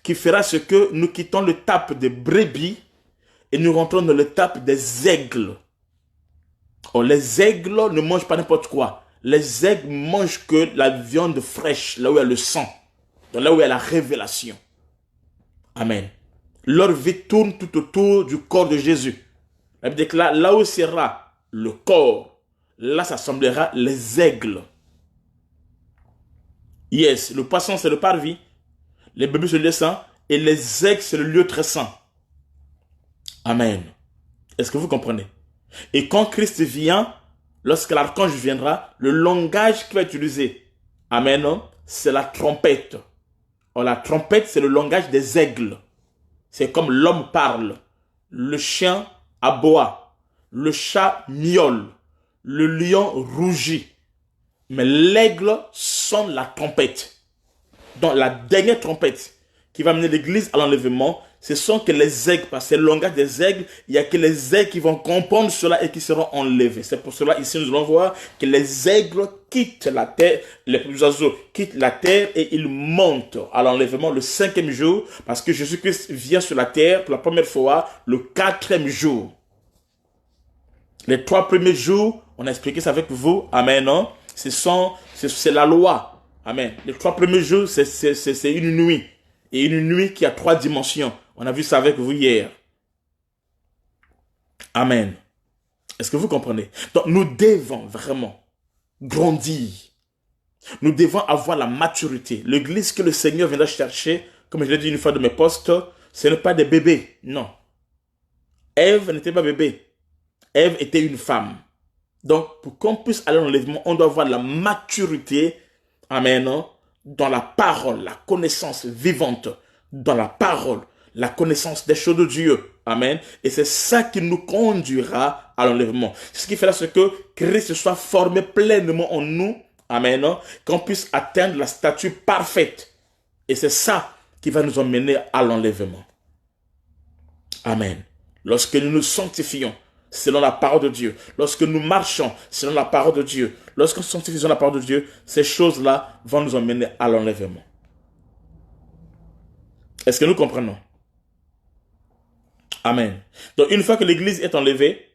qui fera ce que nous quittons le tape des brebis et nous rentrons dans le tape des aigles. Oh, les aigles ne mangent pas n'importe quoi. Les aigles mangent que la viande fraîche, là où il y a le sang, là où il y a la révélation. Amen. Leur vie tourne tout autour du corps de Jésus. La Bible déclare, là où sera le corps, là s'assemblera les aigles. Yes, le poisson c'est le parvis, les brebis c'est le lieu saint, et les aigles c'est le lieu très saint. Amen. Est-ce que vous comprenez? Et quand Christ vient, lorsque l'archange viendra, le langage qu'il va utiliser, amen, c'est la trompette. Or, la trompette, c'est le langage des aigles. C'est comme l'homme parle, le chien aboie, le chat miaule, le lion rougit. Mais l'aigle sonne la trompette. Donc, la dernière trompette qui va mener l'église à l'enlèvement, ce sont que les aigles, parce que c'est le langage des aigles, il n'y a que les aigles qui vont comprendre cela et qui seront enlevés. C'est pour cela, ici, nous allons voir que les aigles quittent la terre, les oiseaux quittent la terre et ils montent à l'enlèvement le 5e jour, parce que Jésus-Christ vient sur la terre pour la première fois le 4e jour. Les 3 premiers jours, on a expliqué ça avec vous, amen, non? C'est la loi, amen. Les 3 premiers jours, c'est une nuit. Et une nuit qui a 3 dimensions. On a vu ça avec vous hier. Amen. Est-ce que vous comprenez? Donc, nous devons vraiment grandir. Nous devons avoir la maturité. L'église que le Seigneur viendra chercher, comme je l'ai dit une fois de mes postes, ce n'est pas des bébés. Non. Ève n'était pas bébé. Ève était une femme. Donc, pour qu'on puisse aller dans l'enlèvement, on doit avoir la maturité. Amen. Dans la parole, la connaissance vivante, dans la parole, la connaissance des choses de Dieu. Amen. Et c'est ça qui nous conduira à l'enlèvement. Ce qui fera ce que Christ soit formé pleinement en nous. Amen. Qu'on puisse atteindre la stature parfaite. Et c'est ça qui va nous emmener à l'enlèvement. Amen. Lorsque nous nous sanctifions selon la parole de Dieu, lorsque nous marchons selon la parole de Dieu, lorsque nous sanctifions la parole de Dieu, ces choses-là vont nous emmener à l'enlèvement. Est-ce que nous comprenons? Amen. Donc, une fois que l'église est enlevée,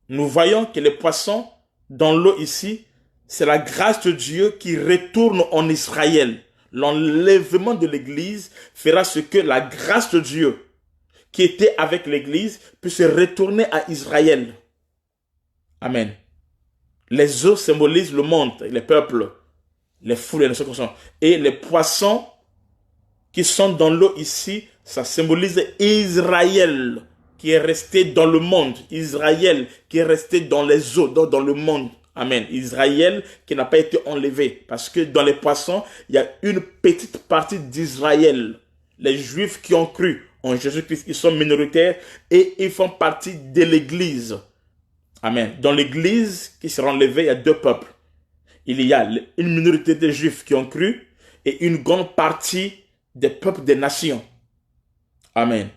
nous voyons que les poissons dans l'eau ici, c'est la grâce de Dieu qui retourne en Israël. L'enlèvement de l'église fera ce que la grâce de Dieu qui était avec l'église puisse retourner à Israël. Amen. Les eaux symbolisent le monde, les peuples. Les foules, les nations qui sont. Et les poissons qui sont dans l'eau ici, ça symbolise Israël qui est resté dans le monde. Israël qui est resté dans les eaux, dans le monde. Amen. Israël qui n'a pas été enlevé. Parce que dans les poissons, il y a une petite partie d'Israël. Les Juifs qui ont cru en Jésus-Christ, ils sont minoritaires et ils font partie de l'Église. Amen. Dans l'Église qui sera enlevée, il y a deux peuples. Il y a une minorité de Juifs qui ont cru et une grande partie des peuples des nations. Amen.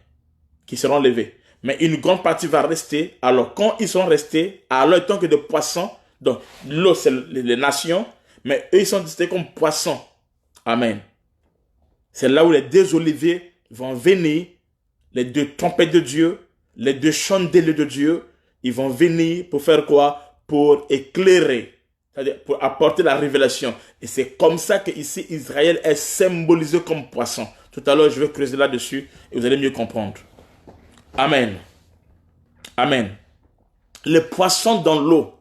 Qui seront enlevés. Mais une grande partie va rester. Alors, quand ils sont restés, alors tant que de poissons, donc l'eau, c'est les nations, mais eux, ils sont distingués comme poissons. Amen. C'est là où les deux oliviers vont venir, les deux trompettes de Dieu, les deux chandeliers de Dieu, ils vont venir pour faire quoi? Pour éclairer, c'est-à-dire pour apporter la révélation. Et c'est comme ça que ici Israël est symbolisé comme poisson. Tout à l'heure, je vais creuser là-dessus et vous allez mieux comprendre. Amen. Amen. Les poissons dans l'eau.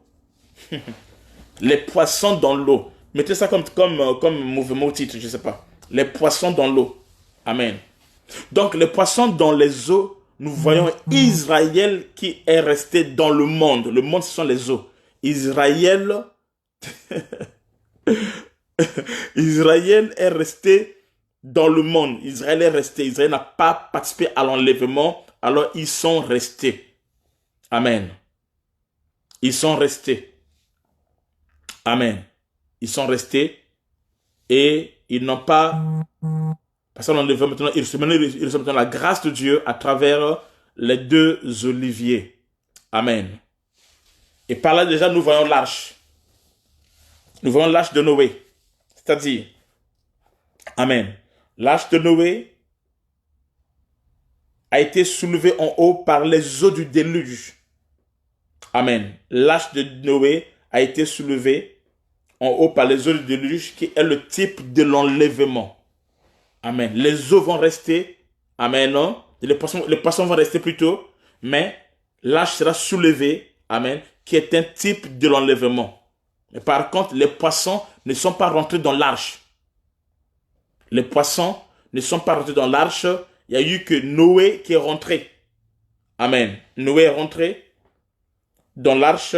Les poissons dans l'eau. Mettez ça comme mouvement au titre, je ne sais pas. Les poissons dans l'eau. Amen. Donc, les poissons dans les eaux, nous voyons Israël qui est resté dans le monde. Le monde, ce sont les eaux. Israël, Israël est resté dans le monde. Israël est resté. Israël n'a pas participé à l'enlèvement. Alors, ils sont restés. Amen. Ils sont restés. Amen. Ils sont restés et ils n'ont pas passé à l'enlèvement. Maintenant, ils reçoivent maintenant la grâce de Dieu à travers les deux oliviers. Amen. Et par là, déjà, nous voyons l'arche. Nous voyons l'arche de Noé. C'est-à-dire, Amen. L'arche de Noé a été soulevée en haut par les eaux du déluge. Amen. L'arche de Noé a été soulevée en haut par les eaux du déluge qui est le type de l'enlèvement. Amen. Les eaux vont rester. Amen. Non? Les poissons vont rester plutôt. Mais l'arche sera soulevée. Amen. Qui est un type de l'enlèvement. Mais par contre, les poissons ne sont pas rentrés dans l'arche. Les poissons ne sont pas rentrés dans l'arche. Il n'y a eu que Noé qui est rentré. Amen. Noé est rentré dans l'arche.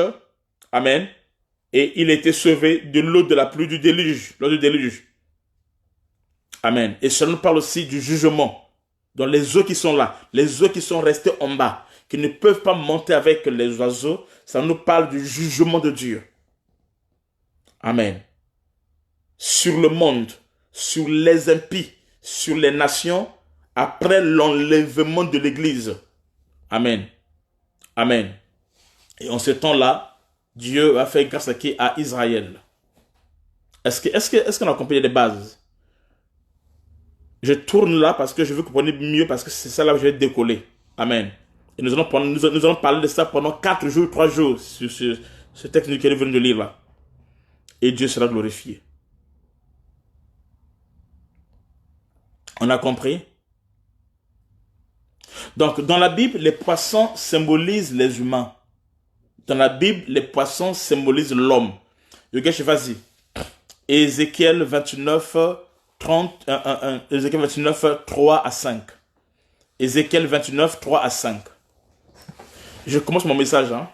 Amen. Et il a été sauvé de l'eau de la pluie du déluge. L'eau du déluge. Amen. Et cela nous parle aussi du jugement. Dans les eaux qui sont là. Les eaux qui sont restées en bas. Qui ne peuvent pas monter avec les oiseaux. Ça nous parle du jugement de Dieu. Amen. Sur le monde. Sur les impies. Sur les nations. Après l'enlèvement de l'Église. Amen. Amen. Et en ce temps-là, Dieu a fait grâce à Israël. Est-ce qu'on a compris les bases? Je tourne là parce que je veux que vous compreniez mieux, parce que c'est ça là où je vais décoller. Amen. Et nous allons parler de ça pendant 4 jours, 3 jours, sur ce texte que nous venons de lire là. Et Dieu sera glorifié. On a compris? Donc, dans la Bible, les poissons symbolisent les humains. Dans la Bible, les poissons symbolisent l'homme. Yogesh, vas-y. Ézéchiel 29, 3 à 5. Ézéchiel 29, 3 à 5. Je commence mon message. Hein.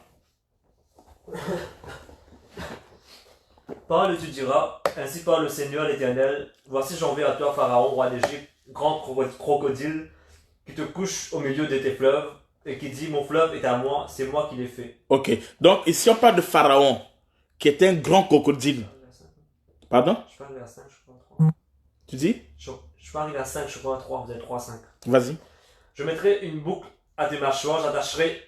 Parle, tu diras, ainsi parle le Seigneur l'Éternel, voici j'envoie à toi Pharaon, roi d'Égypte, grand crocodile, qui te couche au milieu de tes fleuves, et qui dit, mon fleuve est à moi, c'est moi qui l'ai fait. Ok, donc ici on parle de Pharaon, qui est un grand crocodile. Pardon? Je parle à 5, je crois 3. Tu dis? Je parle à 5, je crois 3, vous êtes 3, 5. Vas-y. Je mettrai une boucle à tes mâchoires, j'attacherai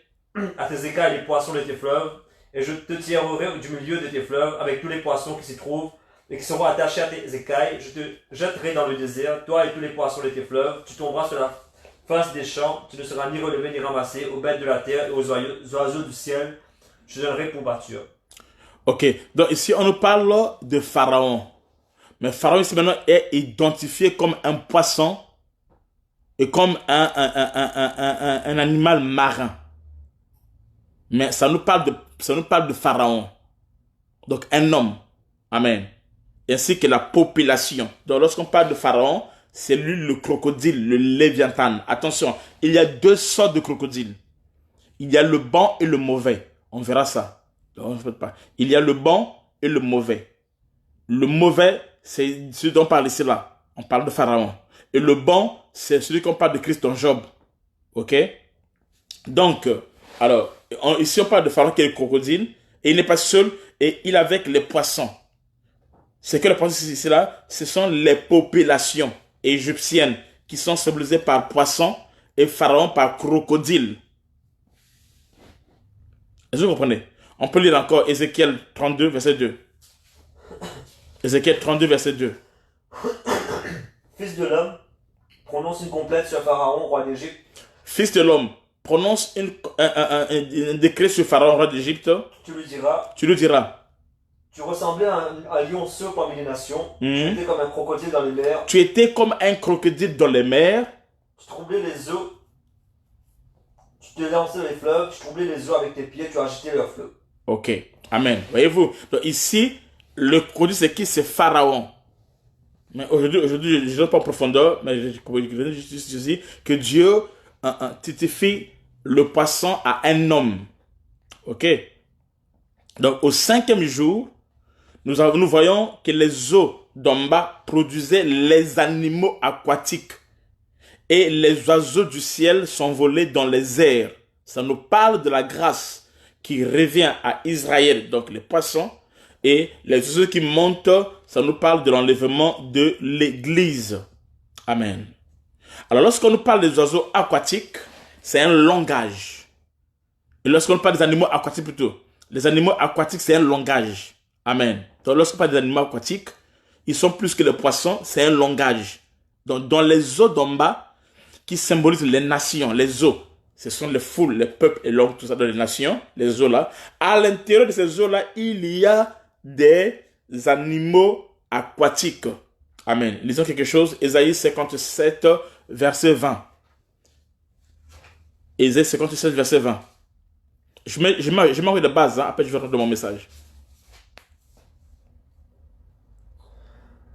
à tes écailles les poissons de tes fleuves, et je te tirerai du milieu de tes fleuves avec tous les poissons qui s'y trouvent, et qui seront attachés à tes écailles. Je te jetterai dans le désert, toi et tous les poissons de tes fleuves, tu tomberas sur la face des champs, tu ne seras ni relevé ni ramassé, aux bêtes de la terre et aux oiseaux du ciel, je te donnerai pour pâture. Ok, donc ici on nous parle de Pharaon. Mais Pharaon ici maintenant est identifié comme un poisson et comme un animal marin. Mais ça nous parle de Pharaon. Donc un homme. Amen. ainsi que la population. Donc lorsqu'on parle de Pharaon, c'est lui le crocodile, le léviathan. Attention, il y a deux sortes de crocodiles. Il y a le bon et le mauvais. On verra ça. Donc, il y a le bon et le mauvais. Le mauvais, c'est celui dont on parle ici là. On parle de Pharaon. Et le bon, c'est celui qu'on parle de Christ dans Job. Ok? Donc, alors, ici on parle de Pharaon qui est le crocodile. Et il n'est pas seul. Et il est avec les poissons. C'est que les poissons ici là, ce sont les populations égyptiennes qui sont symbolisées par poisson et Pharaon par crocodile. Est-ce que vous comprenez? On peut lire encore Ézéchiel 32, verset 2. Ézéchiel 32, verset 2. Fils de l'homme, prononce une complète sur Pharaon, roi d'Égypte. Fils de l'homme, prononce un décret sur Pharaon, roi d'Égypte. Tu lui diras. Tu lui diras. Tu ressemblais à un lionceau parmi les nations. Tu étais comme un crocodile dans les mers. Tu étais comme un crocodile dans les mers. Tu troublais les eaux. Tu te lançais les fleuves. Tu troublais les eaux avec tes pieds. Tu agitais leurs fleuves. Ok. Amen. Voyez-vous. Donc ici, le crocodile, c'est qui? C'est Pharaon. Mais aujourd'hui, je ne vais pas en profondeur, mais je veux juste dire que Dieu titrifie le poisson à un homme. Ok. Donc au 5e jour, nous voyons que les eaux d'en bas produisaient les animaux aquatiques et les oiseaux du ciel s'envolaient dans les airs. Ça nous parle de la grâce qui revient à Israël, donc les poissons, et les oiseaux qui montent, ça nous parle de l'enlèvement de l'Église. Amen. Alors lorsqu'on nous parle des oiseaux aquatiques, c'est un langage. Et lorsqu'on parle des animaux aquatiques plutôt, les animaux aquatiques, c'est un langage. Amen. Donc, lorsqu'on parle des animaux aquatiques, ils sont plus que les poissons, c'est un langage. Donc, dans les eaux d'en bas, qui symbolisent les nations, les eaux, ce sont les foules, les peuples et l'homme, tout ça dans les nations, les eaux là. À l'intérieur de ces eaux là, il y a des animaux aquatiques. Amen. Lisons quelque chose, Ésaïe 57, verset 20. Ésaïe 57, verset 20. Je mets de base, hein, après je vais rentrer dans mon message.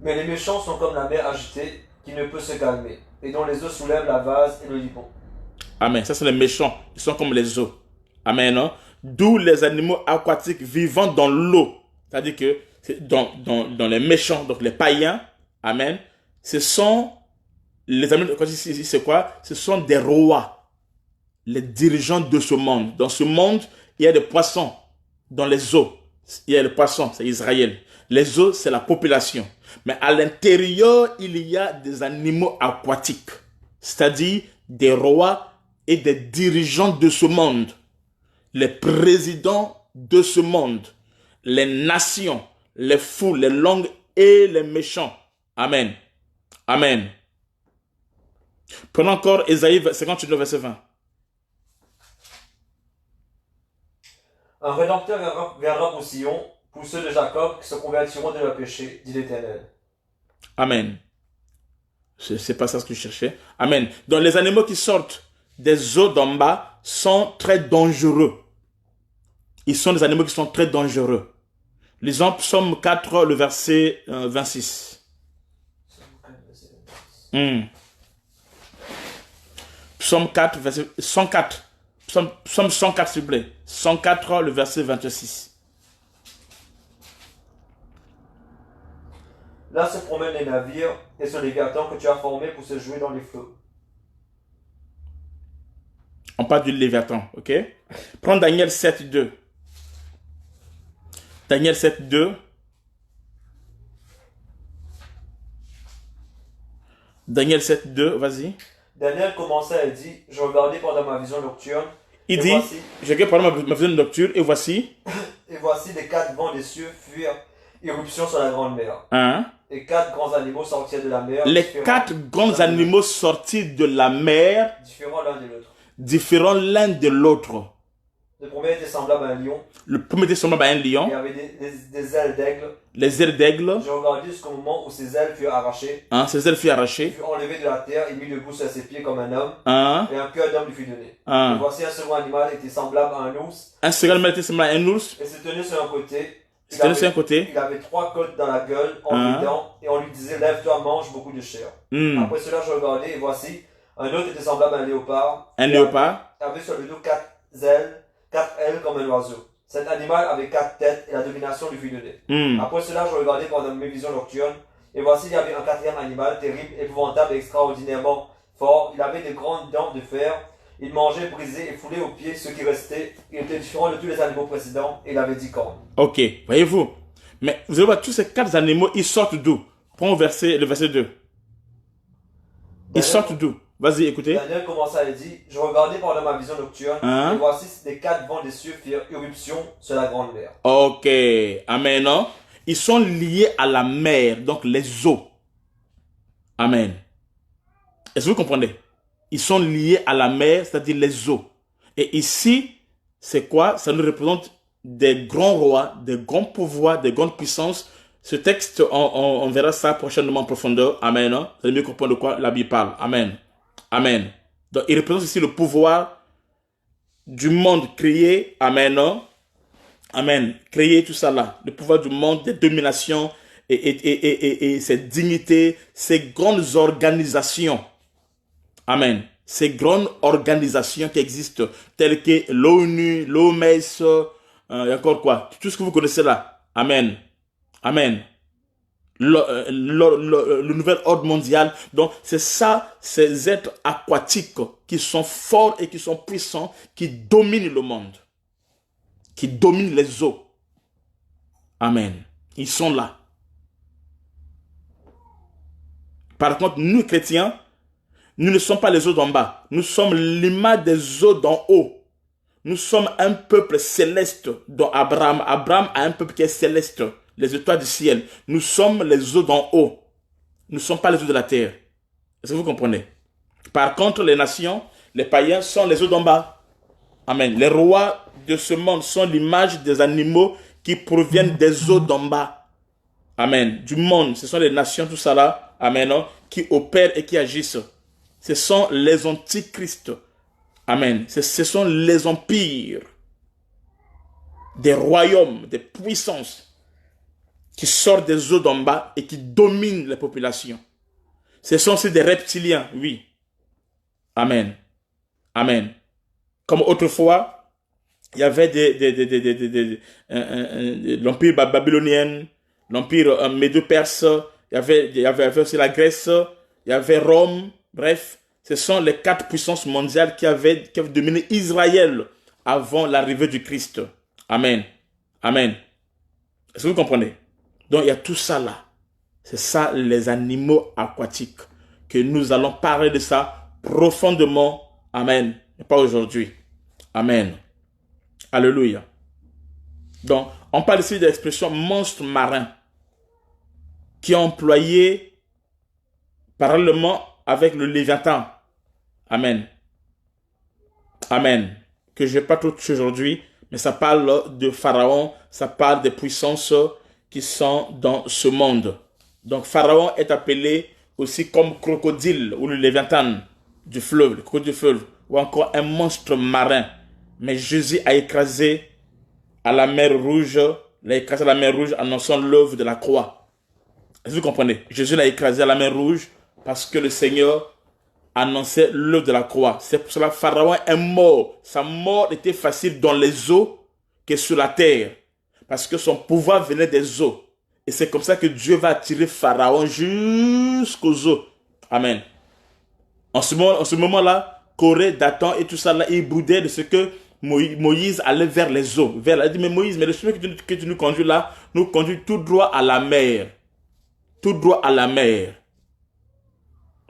Mais les méchants sont comme la mer agitée, qui ne peut se calmer, et dont les eaux soulèvent la vase et le Liban. Amen. Ça, c'est les méchants. Ils sont comme les eaux. Amen. Hein? D'où les animaux aquatiques vivant dans l'eau. C'est-à-dire que dans les méchants, donc les païens, amen, ce sont les animaux aquatiques, c'est quoi? Ce sont des rois, les dirigeants de ce monde. Dans ce monde, il y a des poissons. Dans les eaux, il y a les poissons, c'est Israël. Les eaux, c'est la population. Mais à l'intérieur, il y a des animaux aquatiques, c'est-à-dire des rois et des dirigeants de ce monde, les présidents de ce monde, les nations, les fous, les langues et les méchants. Amen. Amen. Prenons encore Ésaïe 59, verset 20. Un rédempteur viendra pour Sion, pour ceux de Jacob qui se convertiront de leur péché, dit l'Éternel. Amen. C'est pas ça ce que je cherchais. Amen. Donc les animaux qui sortent des eaux d'en bas sont très dangereux. Ils sont des animaux qui sont très dangereux. Lisons Psaume 4, le verset 26. Psaume 4, verset 104. Psaume 104, s'il vous plaît. 104, le verset 26. Là se promènent les navires et ce léviathan que tu as formé pour se jouer dans les flots. On parle du léviathan, ok? Prends Daniel 7, 2. Daniel 7, 2. Daniel 7, 2, vas-y. Daniel commença et dit, je regardais pendant ma vision nocturne. Il dit, je regarde pendant ma vision nocturne et voici. Et voici les 4 vents des cieux firent irruption sur la grande mer. Hein? Et 4 grands animaux sortirent de la mer. Les 4 grands animaux sortis de la mer, différents l'un de l'autre. Différents l'un de l'autre. Le premier était semblable à un lion. Le premier était semblable à un lion. Il avait des ailes d'aigle. Les ailes d'aigle. Je regardais jusqu'au moment où ses ailes furent arrachées. Hein, ses ailes furent arrachées. Il fut enlevé de la terre et mis debout sur ses pieds comme un homme. Hein? Et un cœur d'homme lui fut donné. Hein? Et voici un second animal était semblable à un ours. Un second animal était semblable à un ours. Et se tenait sur un côté. Il tenait un côté. Il avait 3 côtes dans la gueule, en dedans, et on lui disait, lève-toi, mange beaucoup de chair. Après cela, je regardais, et voici, un autre était semblable à un léopard. Un léopard. Il avait sur le dos 4 ailes, 4 ailes comme un oiseau. Cet animal avait 4 têtes, et la domination lui fut donnée. Après cela, je regardais pendant mes visions nocturnes, et voici, il y avait un 4e animal, terrible, épouvantable et extraordinairement fort. Il avait de grandes dents de fer. Il mangeait, brisait et foulait aux pieds ceux qui restaient. Il était différent de tous les animaux précédents. Et il avait 10 cornes. Ok, voyez-vous. Mais vous allez voir, tous ces 4 animaux, ils sortent d'où? Prends le verset 2. Ils sortent d'où? Vas-y, écoutez. Daniel commença à dire, je regardais pendant ma vision nocturne, et voici les 4 vents des cieux firent irruption sur la grande mer. Ok, amen. Non? Ils sont liés à la mer, donc les eaux. Amen. Est-ce que vous comprenez? Ils sont liés à la mer, c'est-à-dire les eaux. Et ici, c'est quoi? Ça nous représente des grands rois, des grands pouvoirs, des grandes puissances. Ce texte, on verra ça prochainement en profondeur. Amen. Vous allez mieux comprendre de quoi la Bible parle. Amen. Amen. Donc, il représente ici le pouvoir du monde créé. Amen. Amen. Créer tout ça là. Le pouvoir du monde, des dominations et cette dignité, ces grandes organisations. Amen. Ces grandes organisations qui existent, telles que l'ONU, l'OMS, et encore quoi. Tout ce que vous connaissez là. Amen. Amen. Le nouvel ordre mondial. Donc, c'est ça, ces êtres aquatiques qui sont forts et qui sont puissants, qui dominent le monde. Qui dominent les eaux. Amen. Ils sont là. Par contre, nous, chrétiens, nous ne sommes pas les eaux d'en bas. Nous sommes l'image des eaux d'en haut. Nous sommes un peuple céleste dont Abraham a un peuple qui est céleste. Les étoiles du ciel. Nous sommes les eaux d'en haut. Nous ne sommes pas les eaux de la terre. Est-ce que vous comprenez? Par contre, les nations, les païens sont les eaux d'en bas. Amen. Les rois de ce monde sont l'image des animaux qui proviennent des eaux d'en bas. Amen. Du monde. Ce sont les nations, tout ça là. Amen. Qui opèrent et qui agissent. Ce sont les antichrists. Amen. Ce sont les empires. Des royaumes, des puissances qui sortent des eaux d'en bas et qui dominent les populations. Ce sont aussi des reptiliens, oui. Amen. Amen. Comme autrefois, il y avait l'empire babylonien, l'empire médo-perse, il y avait aussi la Grèce, il y avait Rome, bref, ce sont les 4 puissances mondiales qui avaient dominé Israël avant l'arrivée du Christ. Amen. Amen. Est-ce que vous comprenez? Donc il y a tout ça là. C'est ça les animaux aquatiques. Que nous allons parler de ça profondément. Amen. Mais pas aujourd'hui. Amen. Alléluia. Donc, on parle ici de l'expression monstre marin qui est employé parallèlement avec le Léviathan. Amen. Amen. Que je ne vais pas tout toucher aujourd'hui, mais ça parle de Pharaon, ça parle des puissances qui sont dans ce monde. Donc, Pharaon est appelé aussi comme crocodile ou le Léviathan du fleuve, le crocodile du fleuve, ou encore un monstre marin. Mais Jésus a écrasé à la mer Rouge, annonçant l'œuvre de la croix. Est-ce que vous comprenez? Jésus l'a écrasé à la mer Rouge parce que le Seigneur annonçait l'œuvre de la croix. C'est pour cela que Pharaon est mort. Sa mort était facile dans les eaux que sur la terre. Parce que son pouvoir venait des eaux. Et c'est comme ça que Dieu va attirer Pharaon jusqu'aux eaux. Amen. En ce moment-là, Corée, Dathan et tout ça, là, ils boudaient de ce que Moïse allait vers les eaux. Il a dit, mais Moïse, mais le chemin que tu nous conduis là, nous conduit tout droit à la mer. Tout droit à la mer.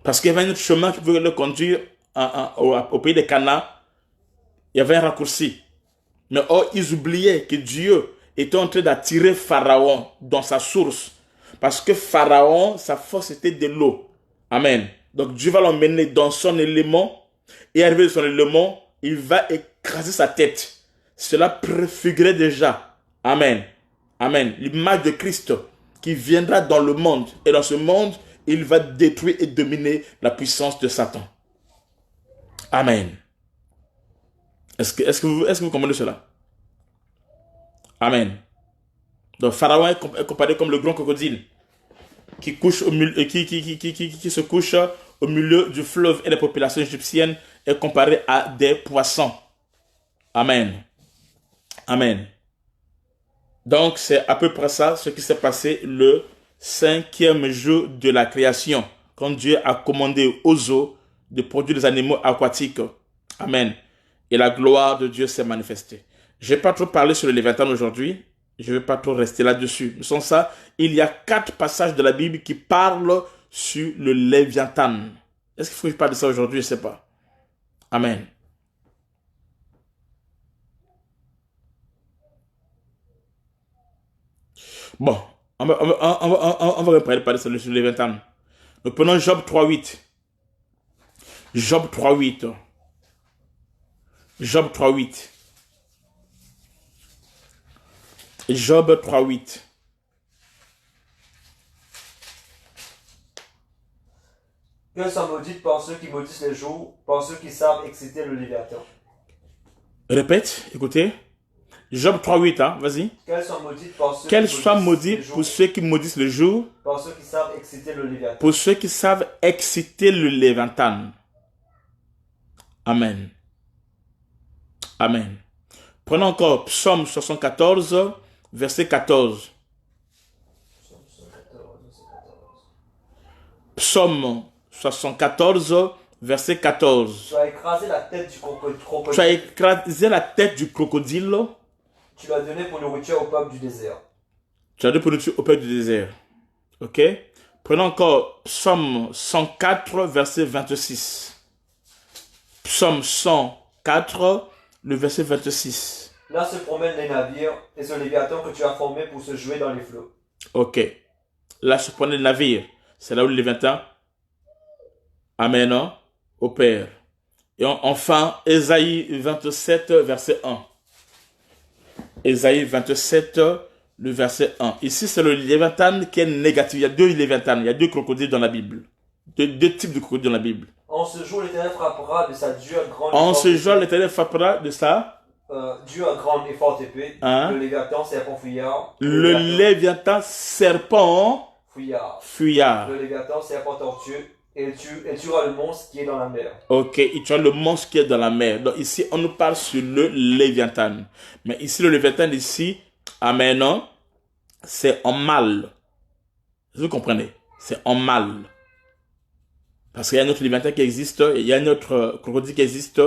Parce qu'il y avait un autre chemin qui pouvait le conduire au pays de Canaan. Il y avait un raccourci. Mais ils oubliaient que Dieu était en train d'attirer Pharaon dans sa source. Parce que Pharaon, sa force était de l'eau. Amen. Donc Dieu va l'emmener dans son élément. Et arrivé dans son élément, il va écraser sa tête. Cela préfigurait déjà. Amen. Amen. L'image de Christ qui viendra dans le monde. Et dans ce monde, il va détruire et dominer la puissance de Satan. Amen. Est-ce que vous comprenez cela? Amen. Donc, Pharaon est comparé comme le grand crocodile qui, couche au milieu, qui se couche au milieu du fleuve, et les populations égyptiennes est comparée à des poissons. Amen. Amen. Donc, c'est à peu près ça ce qui s'est passé le 5e jour de la création, quand Dieu a commandé aux eaux de produire des animaux aquatiques. Amen. Et la gloire de Dieu s'est manifestée. Je ne vais pas trop parler sur le Léviathan aujourd'hui. Je ne vais pas trop rester là-dessus. Sans ça, il y a 4 passages de la Bible qui parlent sur le Léviathan. Est-ce qu'il faut que je parle de ça aujourd'hui? Je ne sais pas. Amen. Bon, on va parler sur le Léviathan. Nous prenons Job 3.8. Job 3.8. Job 3.8. Job 3.8. Qu'elles soient maudites par ceux qui maudissent les jours, par ceux qui savent exciter le Léviathan. Répète, écoutez. Job 3.8, hein, vas-y. Qu'elles soient maudites par ceux Qu'elles qui soient maudissent les maudites jours, pour ceux qui maudissent le jour, par ceux qui savent exciter le Léviathan. pour ceux qui savent exciter le Léviathan. Amen. Amen. Prenons encore Psaume 74, verset 14. Psaume 74, verset 14. Tu as écrasé la tête du crocodile. Tu as écrasé la tête du crocodile. Tu l'as donné pour nourriture au peuple du désert. Tu as donné pour nourriture au peuple du désert. Ok? Prenons encore Psaume 104, verset 26. Psaume 104, le verset 26. Là se promènent les navires et ce Léviathan que tu as formé pour se jouer dans les flots. Ok. Là se promènent les navires. C'est là où le Léviathan, amen, opère. Et enfin, Ésaïe 27, verset 1. Ésaïe 27, le verset 1. Ici, c'est le Léviathan qui est négatif. Il y a 2 Léviathans, il y a 2 crocodiles dans la Bible. Deux types de crocodiles dans la Bible. En ce jour, l'Éternel frappera de sa dure grande En ce jour, l'Éternel frappera de sa dure grande et forte épée, hein? Le Léviathan, serpent fuyard. Le Léviathan, serpent fuyard. Le Léviathan, serpent tortueux. Et elle tuera le monstre qui est dans la mer. Ok, il tuera le monstre qui est dans la mer. Donc ici, on nous parle sur le Léviathan. Mais ici, le Léviathan, ici, amen, c'est en mal. Vous comprenez? C'est en mal. Parce qu'il y a un autre Léviathan qui existe, il y a un autre crocodile qui existe,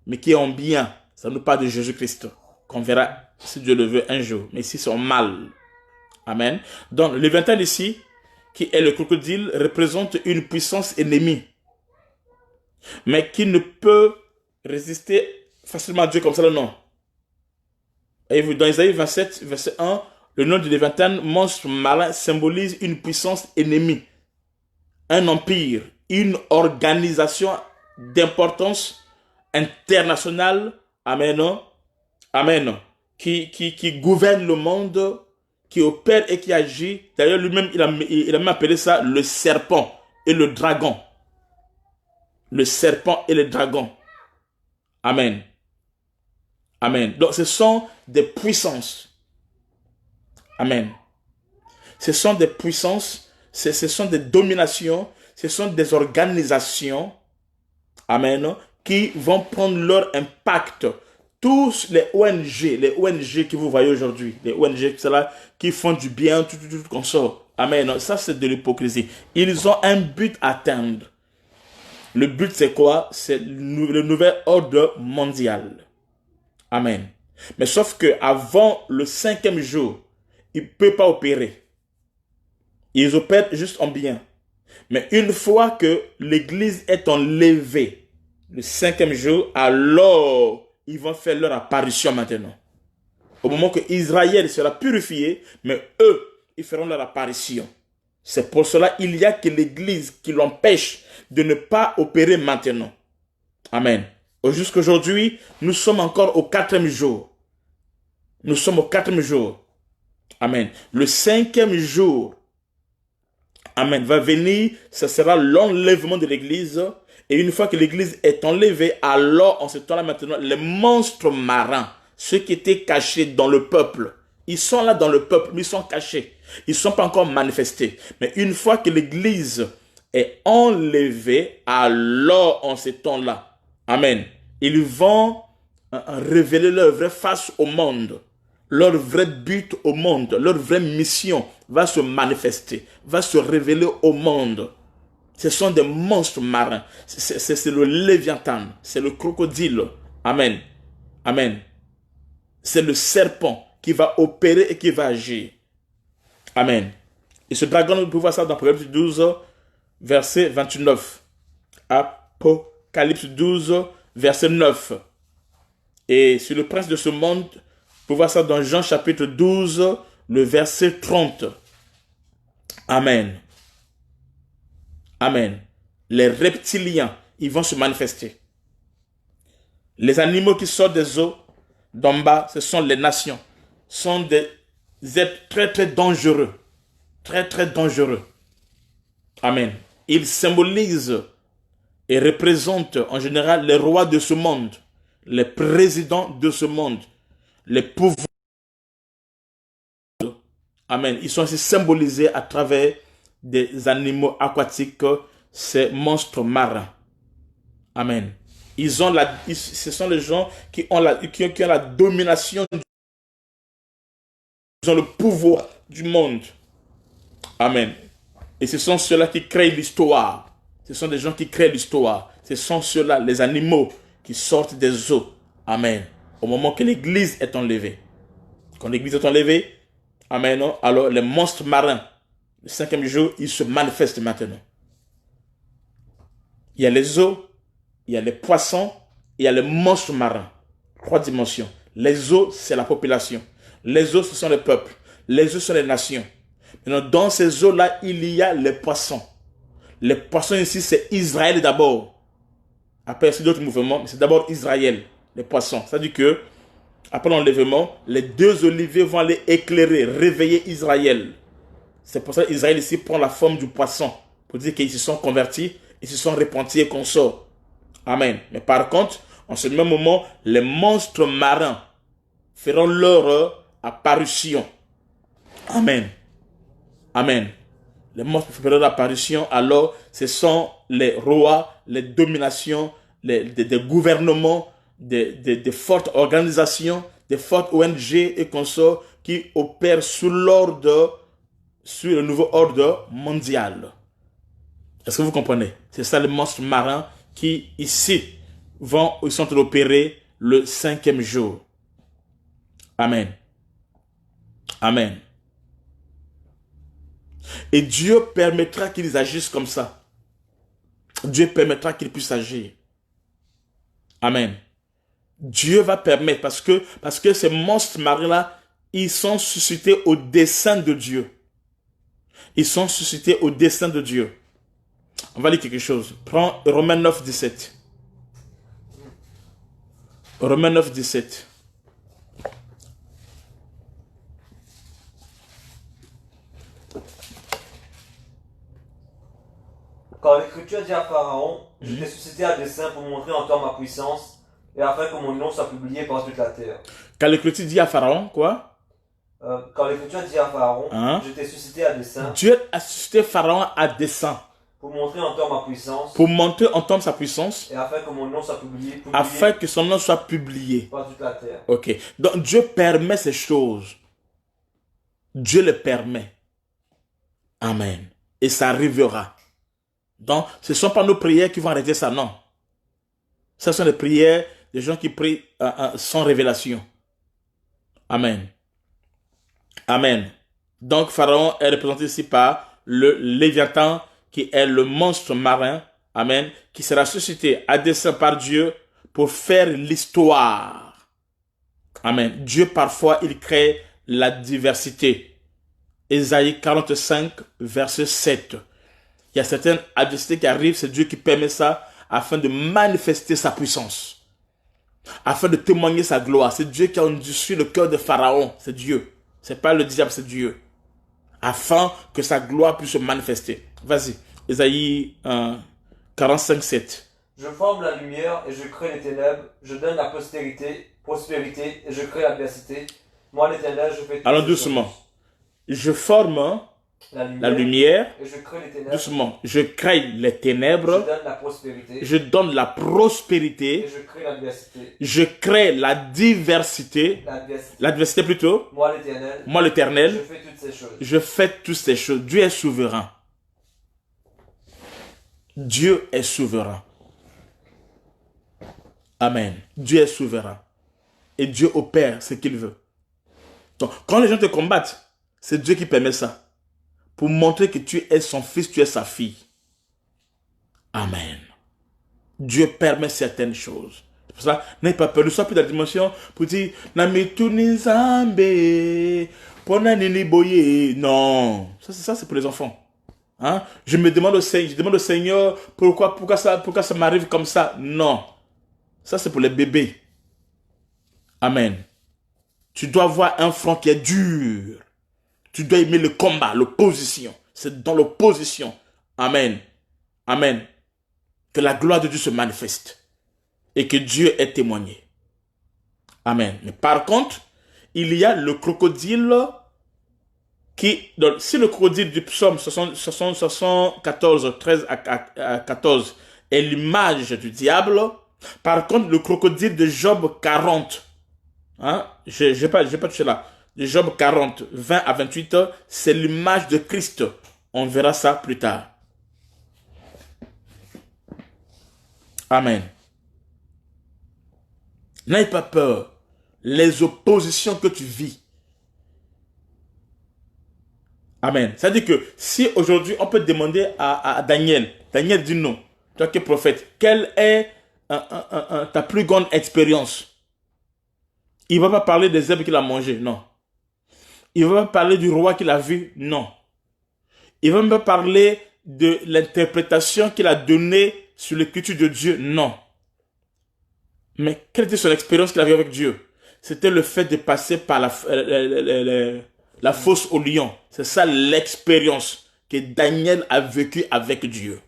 mais qui est en bien. Ça nous parle de Jésus-Christ, qu'on verra, si Dieu le veut, un jour. Mais ici, c'est en mal. Amen. Donc, le Léviathan ici, qui est le crocodile, représente une puissance ennemie, mais qui ne peut résister facilement à Dieu comme ça, non. Et dans Isaïe 27, verset 1, le nom du Léviathan, monstre marin, symbolise une puissance ennemie, un empire, une organisation d'importance internationale, amen, amen, qui gouverne le monde, qui opère et qui agit. D'ailleurs, lui-même, il a même appelé ça le serpent et le dragon. Le serpent et le dragon. Amen. Amen. Donc, ce sont des puissances. Amen. Ce sont des puissances, ce sont des dominations, ce sont des organisations, amen, qui vont prendre leur impact. Tous les ONG que vous voyez aujourd'hui, les ONG qui font du bien, tout comme ça. Amen. Ça, c'est de l'hypocrisie. Ils ont un but à atteindre. Le but, c'est quoi? C'est le nouvel ordre mondial. Amen. Mais sauf que avant le 5e jour, ils ne peuvent pas opérer. Ils opèrent juste en bien. Mais une fois que l'Église est enlevée, le 5e jour, alors ils vont faire leur apparition maintenant. Au moment que Israël sera purifié, mais eux, ils feront leur apparition. C'est pour cela qu'il n'y a que l'Église qui l'empêche de ne pas opérer maintenant. Amen. Jusqu'aujourd'hui, nous sommes encore au 4e jour. Nous sommes au 4e jour. Amen. Le 5e jour, amen, va venir, ce sera l'enlèvement de l'Église. Et une fois que l'Église est enlevée, alors en ce temps-là maintenant, les monstres marins, ceux qui étaient cachés dans le peuple, Ils sont là dans le peuple, mais ils sont cachés. Ils ne sont pas encore manifestés. Mais une fois que l'Église est enlevée, alors en ces temps-là, amen, ils vont révéler leur vraie face au monde. Leur vrai but au monde, leur vraie mission va se manifester, va se révéler au monde. Ce sont des monstres marins. C'est le léviathan, c'est le crocodile. Amen. Amen. C'est le serpent qui va opérer et qui va agir. Amen. Et ce dragon, nous pouvons voir ça dans Apocalypse 12, verset 29. Apocalypse 12, verset 9. Et sur le prince de ce monde, vous pouvez voir ça dans Jean chapitre 12, le verset 30. Amen. Amen. Les reptiliens, ils vont se manifester. Les animaux qui sortent des eaux d'en bas, ce sont les nations. Ce sont des êtres très très dangereux. Très très dangereux. Amen. Ils symbolisent et représentent en général les rois de ce monde, les présidents de ce monde, les pouvoirs. Amen. Ils sont aussi symbolisés à travers des animaux aquatiques, ces monstres marins. Amen. Ce sont les gens qui ont la domination, ils ont le pouvoir du monde. Amen. Et ce sont ceux-là qui créent l'histoire. Ce sont des gens qui créent l'histoire. Ce sont ceux-là, les animaux qui sortent des eaux. Amen. Au moment que l'Église est enlevée. Quand l'Église est enlevée, amen, alors les monstres marins, le 5e jour, ils se manifestent maintenant. Il y a les eaux, il y a les poissons, il y a les monstres marins. 3 dimensions. Les eaux, c'est la population. Les eaux, ce sont les peuples. Les eaux, ce sont les nations. Maintenant, dans ces eaux-là, il y a les poissons. Les poissons ici, c'est Israël d'abord. Après, c'est d'autres mouvements, mais c'est d'abord Israël, les poissons. C'est-à-dire que, après l'enlèvement, les 2 oliviers vont aller éclairer, réveiller Israël. C'est pour ça qu'Israël ici prend la forme du poisson. Pour dire qu'ils se sont convertis, ils se sont repentis et qu'on sort. Amen. Mais par contre, en ce même moment, les monstres marins feront leur apparition. Amen. Amen. Les monstres feront leur apparition. Alors, ce sont les rois, les dominations, des gouvernements, des fortes organisations, des fortes ONG et consorts qui opèrent sous le nouveau ordre mondial. Est-ce que vous comprenez? C'est ça les monstres marins qui, ici, ils sont opérés le 5e jour. Amen. Amen. Et Dieu permettra qu'ils agissent comme ça. Dieu permettra qu'ils puissent agir. Amen. Dieu va permettre parce que ces monstres marins-là, ils sont suscités au dessein de Dieu. Ils sont suscités au dessein de Dieu. On va lire quelque chose. Prends Romains 9, 17. Romains 9, 17. Quand l'Écriture dit à Pharaon, je t'ai suscité à dessein pour montrer en toi ma puissance, et afin que mon nom soit publié par toute la terre. Quand l'Écriture dit à Pharaon, quoi? Quand l'Écriture dit à Pharaon, je t'ai suscité à dessein. Dieu a suscité Pharaon à dessein. Pour montrer en toi ma puissance. Pour montrer en toi sa puissance. Et afin que mon nom soit publié afin que son nom soit publié. Par toute la terre. Ok. Donc Dieu permet ces choses. Dieu le permet. Amen. Et ça arrivera. Donc, ce ne sont pas nos prières qui vont arrêter ça, non. Ce sont les prières des gens qui prient sans révélation. Amen. Amen. Donc, Pharaon est représenté ici par le Léviathan, qui est le monstre marin, amen, qui sera suscité à dessein par Dieu pour faire l'histoire. Amen. Dieu, parfois, il crée la diversité. Ésaïe 45, verset 7. Il y a certaines adversités qui arrivent, c'est Dieu qui permet ça afin de manifester sa puissance, afin de témoigner sa gloire. C'est Dieu qui a endurci le cœur de Pharaon, c'est Dieu. C'est pas le diable, c'est Dieu. Afin que sa gloire puisse se manifester. Vas-y, Ésaïe 45, 7. Je forme la lumière et je crée les ténèbres. Je donne la prospérité et je crée l'adversité. Moi, l'Éternel, je fais toutes Allons ces doucement. choses. Je forme la lumière. Et je crée les ténèbres. Doucement. Je crée les Je ténèbres. donne la prospérité. Je donne la Et prospérité. je crée l'adversité. Je crée la diversité. L'adversité. L'adversité plutôt. Moi, l'Éternel, Moi, je l'Éternel, fais toutes ces choses. je fais toutes ces choses. Dieu est souverain. Dieu est souverain. Amen. Dieu est souverain. Et Dieu opère ce qu'il veut. Donc, quand les gens te combattent, c'est Dieu qui permet ça. Pour montrer que tu es son fils, tu es sa fille. Amen. Dieu permet certaines choses. C'est pour ça, n'ayez pas peur. Ne sois plus dans la dimension pour dire, non. Ça, c'est pour les enfants. Hein? Je demande au Seigneur, pourquoi ça m'arrive comme ça? Non. Ça, c'est pour les bébés. Amen. Tu dois avoir un front qui est dur. Tu dois aimer le combat, l'opposition. C'est dans l'opposition. Amen. Amen. Que la gloire de Dieu se manifeste. Et que Dieu ait témoigné. Amen. Mais par contre, il y a le crocodile qui... Donc, si le crocodile du psaume 74, 13 à 14 est l'image du diable, par contre, le crocodile de Job 40, hein, je n'ai pas touché là, de Job 40, 20 à 28, c'est l'image de Christ. On verra ça plus tard. Amen. N'aie pas peur. Les oppositions que tu vis. Amen. C'est-à-dire que si aujourd'hui on peut demander à Daniel, Daniel dit non, toi qui es prophète, quelle est ta plus grande expérience? Il ne va pas parler des herbes qu'il a mangées, non. Il ne va pas parler du roi qu'il a vu, non. Il ne va même pas parler de l'interprétation qu'il a donnée sur l'écriture de Dieu, non. Mais quelle était son expérience qu'il avait avec Dieu? C'était le fait de passer par la fosse au lion. C'est ça l'expérience que Daniel a vécue avec Dieu.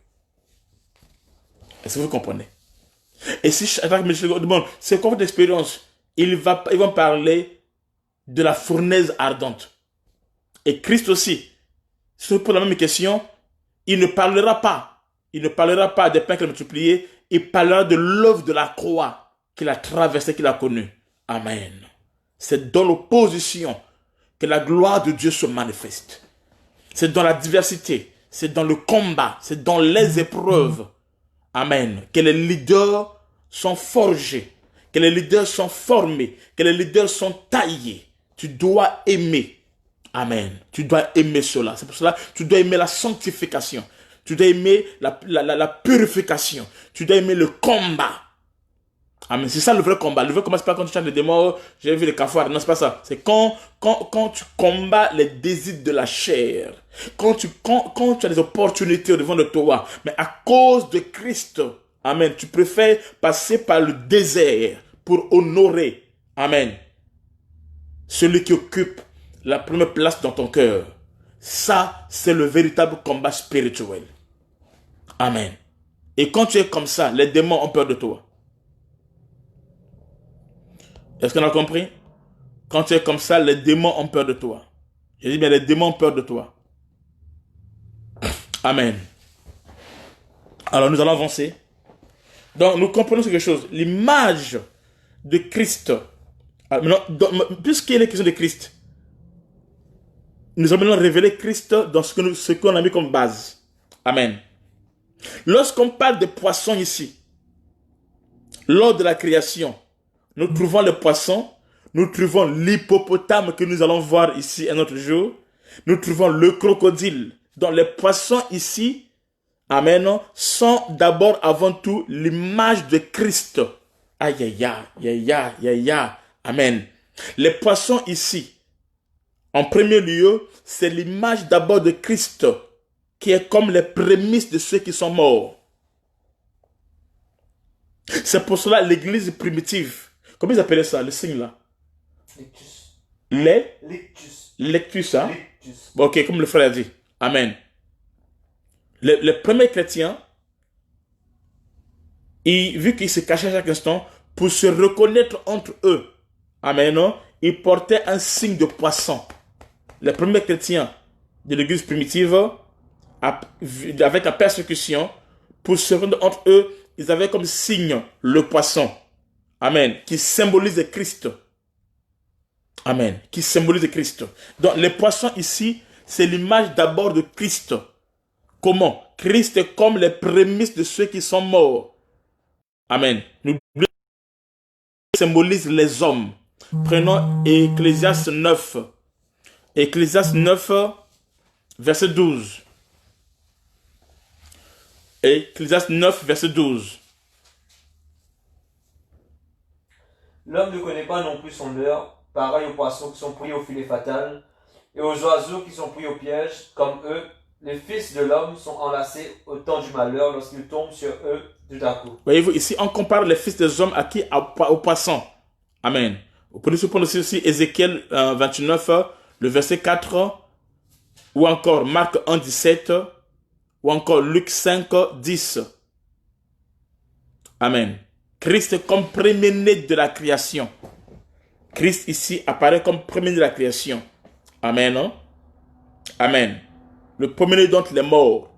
Est-ce que vous comprenez? Et si chaque monsieur demande, c'est quoi votre expérience? Ils vont parler de la fournaise ardente. Et Christ aussi, si pour la même question, il ne parlera pas des pains qu'il a multipliés, il parlera de l'œuvre de la croix qu'il a traversée, qu'il a connue. Amen. C'est dans l'opposition que la gloire de Dieu se manifeste. C'est dans la diversité, c'est dans le combat, c'est dans les épreuves. Amen. Que les leaders sont forgés, que les leaders sont formés, que les leaders sont taillés. Tu dois aimer. Amen. Tu dois aimer cela. C'est pour cela que tu dois aimer la sanctification. Tu dois aimer la purification. Tu dois aimer le combat. Amen. C'est ça le vrai combat. Le vrai combat, c'est pas quand tu chantes les démons, j'ai vu les cafards. Non, c'est pas ça. C'est quand tu combats les désirs de la chair. Quand tu as des opportunités au devant de toi. Mais à cause de Christ, amen, tu préfères passer par le désert pour honorer, amen, celui qui occupe la première place dans ton cœur. Ça, c'est le véritable combat spirituel. Amen. Et quand tu es comme ça, les démons ont peur de toi. Est-ce qu'on a compris? Quand tu es comme ça, les démons ont peur de toi. Je dis bien, les démons ont peur de toi. Amen. Alors, nous allons avancer. Donc, nous comprenons quelque chose. L'image de Christ. Puisqu'il est question de Christ, nous allons révéler Christ dans ce qu'on a mis comme base. Amen. Lorsqu'on parle de poissons ici, lors de la création, nous trouvons les poissons, nous trouvons l'hippopotame que nous allons voir ici un autre jour, nous trouvons le crocodile. Donc les poissons ici, amen, sont d'abord avant tout l'image de Christ. Aïe, aïe, aïe, aïe, aïe, aïe, amen. Les poissons ici, en premier lieu, c'est l'image d'abord de Christ, qui est comme les prémices de ceux qui sont morts. C'est pour cela l'église primitive, comment ils appelaient ça, le signe là? Lectus, hein? Bon, ok, comme le frère a dit. Amen. Les premiers chrétiens, vu qu'ils se cachaient à chaque instant, pour se reconnaître entre eux, amen, non? ils portaient un signe de poisson. Les premiers chrétiens de l'église primitive, avec la persécution, pour se rendre entre eux, ils avaient comme signe le poisson. Amen. Qui symbolise Christ. Amen. Qui symbolise Christ. Donc, les poissons ici, c'est l'image d'abord de Christ. Comment? Christ est comme les prémices de ceux qui sont morts. Amen. Nous symbolise les hommes. Prenons Ecclésiaste 9. Ecclésiaste 9, verset 12. Ecclésiaste 9, verset 12. L'homme ne connaît pas non plus son heure, pareil aux poissons qui sont pris au filet fatal, et aux oiseaux qui sont pris au piège, comme eux, les fils de l'homme sont enlacés au temps du malheur lorsqu'ils tombent sur eux tout à coup. Voyez-vous, ici, on compare les fils des hommes à qui? Aux poissons. Amen. Vous pouvez se prendre aussi Ézéchiel 29, le verset 4, ou encore Marc 1, 17, ou encore Luc 5, 10. Amen. Christ comme premier-né de la création. Christ ici apparaît comme premier-né de la création. Amen. Amen. Le premier-né d'entre les morts.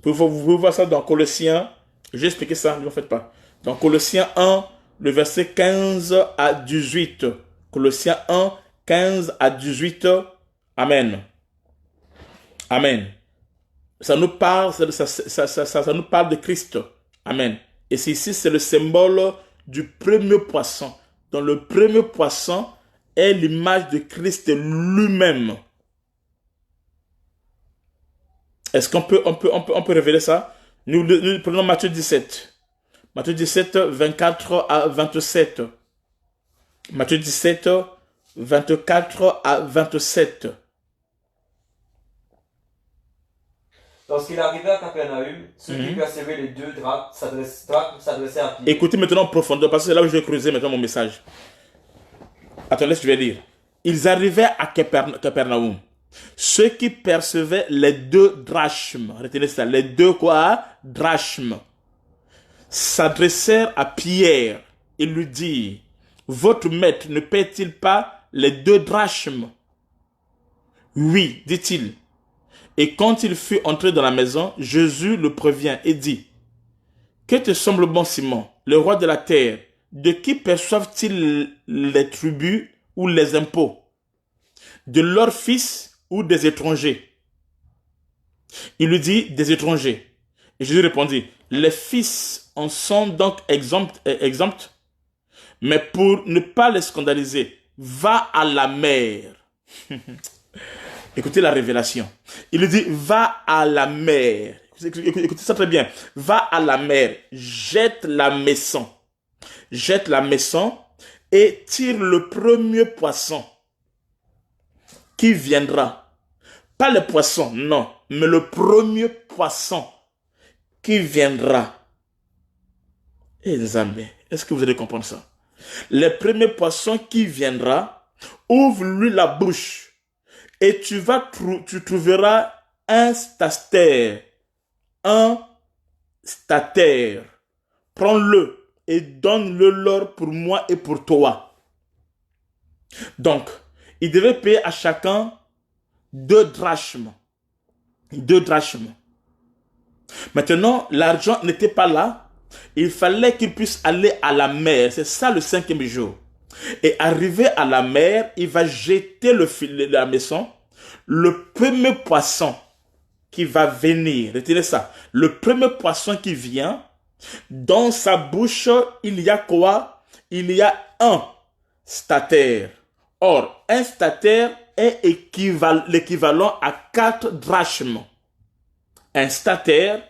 Vous pouvez voir ça dans Colossiens. J'ai expliqué ça, ne vous faites pas. Dans Colossiens 1, le verset 15 à 18. Colossiens 1, 15 à 18. Amen. Amen. Ça nous parle de Christ. Amen. Et ici, c'est le symbole du premier poisson. Donc, le premier poisson est l'image de Christ lui-même. Est-ce qu'on peut révéler ça? Nous prenons Matthieu 17. Matthieu 17, 24 à 27. Matthieu 17, 24 à 27. Lorsqu'il arrivait à Capernaum, ceux qui percevaient les deux drachmes s'adressaient à Pierre. Écoutez maintenant en profondeur, parce que c'est là où je vais creuser maintenant mon message. Attendez, je vais lire. Ils arrivaient à Capernaum. Ceux qui percevaient les deux drachmes, retenez ça, les deux quoi? Drachmes, s'adressèrent à Pierre et lui dirent, votre maître ne paie-t-il pas les deux drachmes? Oui, dit-il. Et quand il fut entré dans la maison, Jésus le prévient et dit, que te semble bon Simon, le roi de la terre, de qui perçoivent-ils les tributs ou les impôts? De leurs fils ou des étrangers? Il lui dit, des étrangers. Et Jésus répondit, les fils en sont donc exempts, mais pour ne pas les scandaliser, va à la mer. Écoutez la révélation. Il lui dit, va à la mer. Écoutez ça très bien. Va à la mer, jette la maison. Jette la maison et tire le premier poisson qui viendra. Pas le poisson, non, mais le premier poisson qui viendra. Eh les amis, est-ce que vous allez comprendre ça? Le premier poisson qui viendra, ouvre-lui la bouche. Et tu trouveras un statère. Un statère. Prends-le et donne-le leur pour moi et pour toi. Donc, il devait payer à chacun 2 drachmes. 2 drachmes. Maintenant, l'argent n'était pas là. Il fallait qu'il puisse aller à la mer. C'est ça le 5e jour. Et arrivé à la mer, il va jeter le filet de la maison. Le premier poisson qui va venir, retenez ça, le premier poisson qui vient, dans sa bouche, il y a quoi? Il y a un statère. Or, un statère est l'équivalent à 4 drachmes. Un statère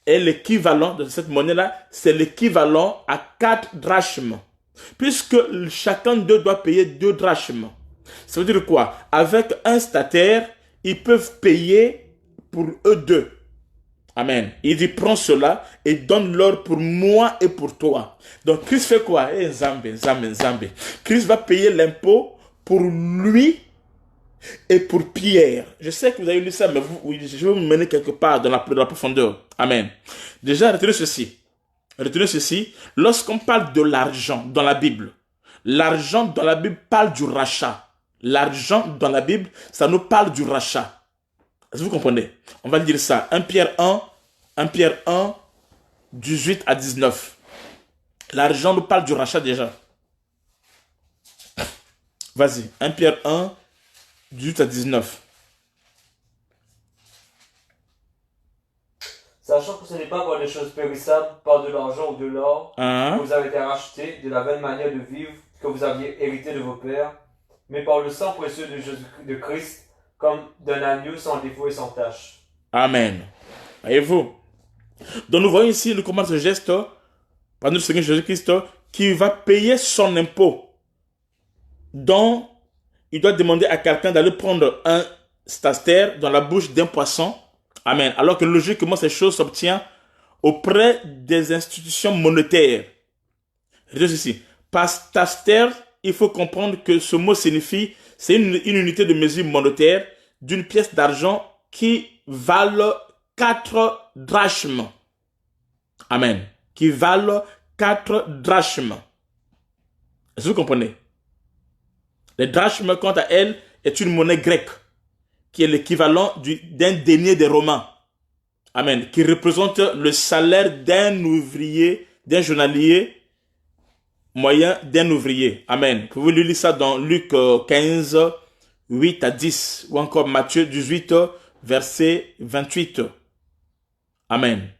est l'équivalent de cette monnaie-là, c'est l'équivalent à 4 drachmes. Puisque chacun d'eux doit payer 2 drachmes. Ça veut dire quoi? Avec un statère, ils peuvent payer pour eux deux. Amen. Il dit, prends cela et donne-leur pour moi et pour toi. Donc, Christ fait quoi? Zambé. Christ va payer l'impôt pour lui et pour Pierre. Je sais que vous avez lu ça, mais je vais vous mener quelque part dans la profondeur. Amen. Déjà, retenez ceci. Lorsqu'on parle de l'argent dans la Bible, L'argent dans la Bible parle du rachat. L'argent dans la Bible, ça nous parle du rachat. Est-ce que vous comprenez? On va dire ça. 1 Pierre 1, 18 à 19. L'argent nous parle du rachat déjà. Vas-y. 1 Pierre 1, 18 à 19. Sachant que ce n'est pas par des choses périssables, par de l'argent ou de l'or, que vous avez été rachetés de la vaine manière de vivre que vous aviez hérité de vos pères, mais par le sang précieux de Christ, comme d'un agneau sans défaut et sans tache. Amen. Voyez-vous? Donc nous voyons ici le comment ce geste par notre Seigneur Jésus-Christ qui va payer son impôt. Donc, il doit demander à quelqu'un d'aller prendre un stastère dans la bouche d'un poisson. Amen. Alors que logiquement, ces choses s'obtiennent auprès des institutions monétaires. Regardez ceci. Par stastère, il faut comprendre que ce mot signifie, c'est une unité de mesure monétaire d'une pièce d'argent qui valent 4 drachmes. Amen. Qui valent 4 drachmes. Est-ce que vous comprenez? Les drachmes, quant à elles, est une monnaie grecque qui est l'équivalent d'un denier des Romains. Amen. Qui représente le salaire d'un ouvrier, d'un journalier moyen d'un ouvrier. Amen. Vous pouvez lire ça dans Luc 15, 8 à 10 ou encore Matthieu 18, verset 28. Amen.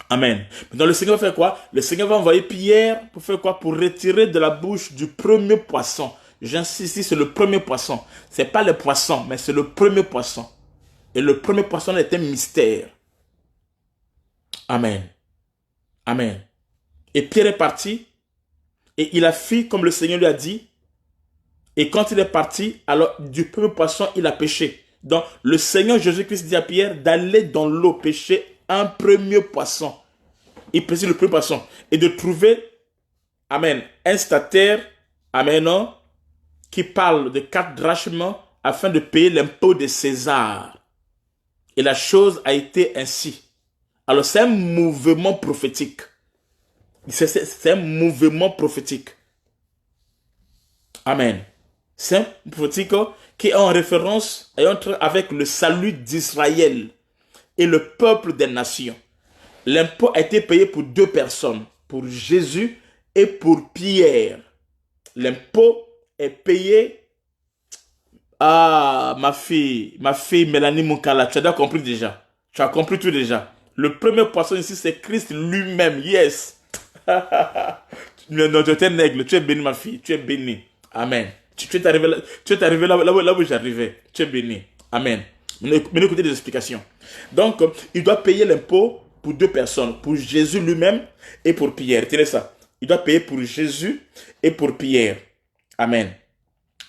Amen. Maintenant, le Seigneur va faire quoi? Le Seigneur va envoyer Pierre pour faire quoi? Pour retirer de la bouche du premier poisson. J'insiste ici, c'est le premier poisson. Ce n'est pas le poisson, mais c'est le premier poisson. Et le premier poisson est un mystère. Amen. Amen. Et Pierre est parti. Et il a fait comme le Seigneur lui a dit. Et quand il est parti, alors du premier poisson, il a pêché. Donc, le Seigneur Jésus-Christ dit à Pierre d'aller dans l'eau pêcher un premier poisson. Il pêche le premier poisson. Et de trouver, amen, un stataire, amen, non, qui parle de 4 drachmes afin de payer l'impôt de César. Et la chose a été ainsi. Alors, c'est un mouvement prophétique. C'est un mouvement prophétique. Amen. C'est un prophétique qui est en référence avec le salut d'Israël et le peuple des nations. L'impôt a été payé pour 2 personnes, pour Jésus et pour Pierre. L'impôt est payé à ma fille Mélanie Moukala. Tu as compris déjà. Tu as compris tout déjà. Le premier poisson ici, c'est Christ lui-même. Yes. Non, tu es un aigle. Tu es béni, ma fille. Tu es béni. Amen. Tu es arrivé là où j'arrivais. Tu es béni. Amen. Maintenant, écoutez des explications. Donc, il doit payer l'impôt pour 2 personnes. Pour Jésus lui-même et pour Pierre. Tenez ça. Il doit payer pour Jésus et pour Pierre. Amen.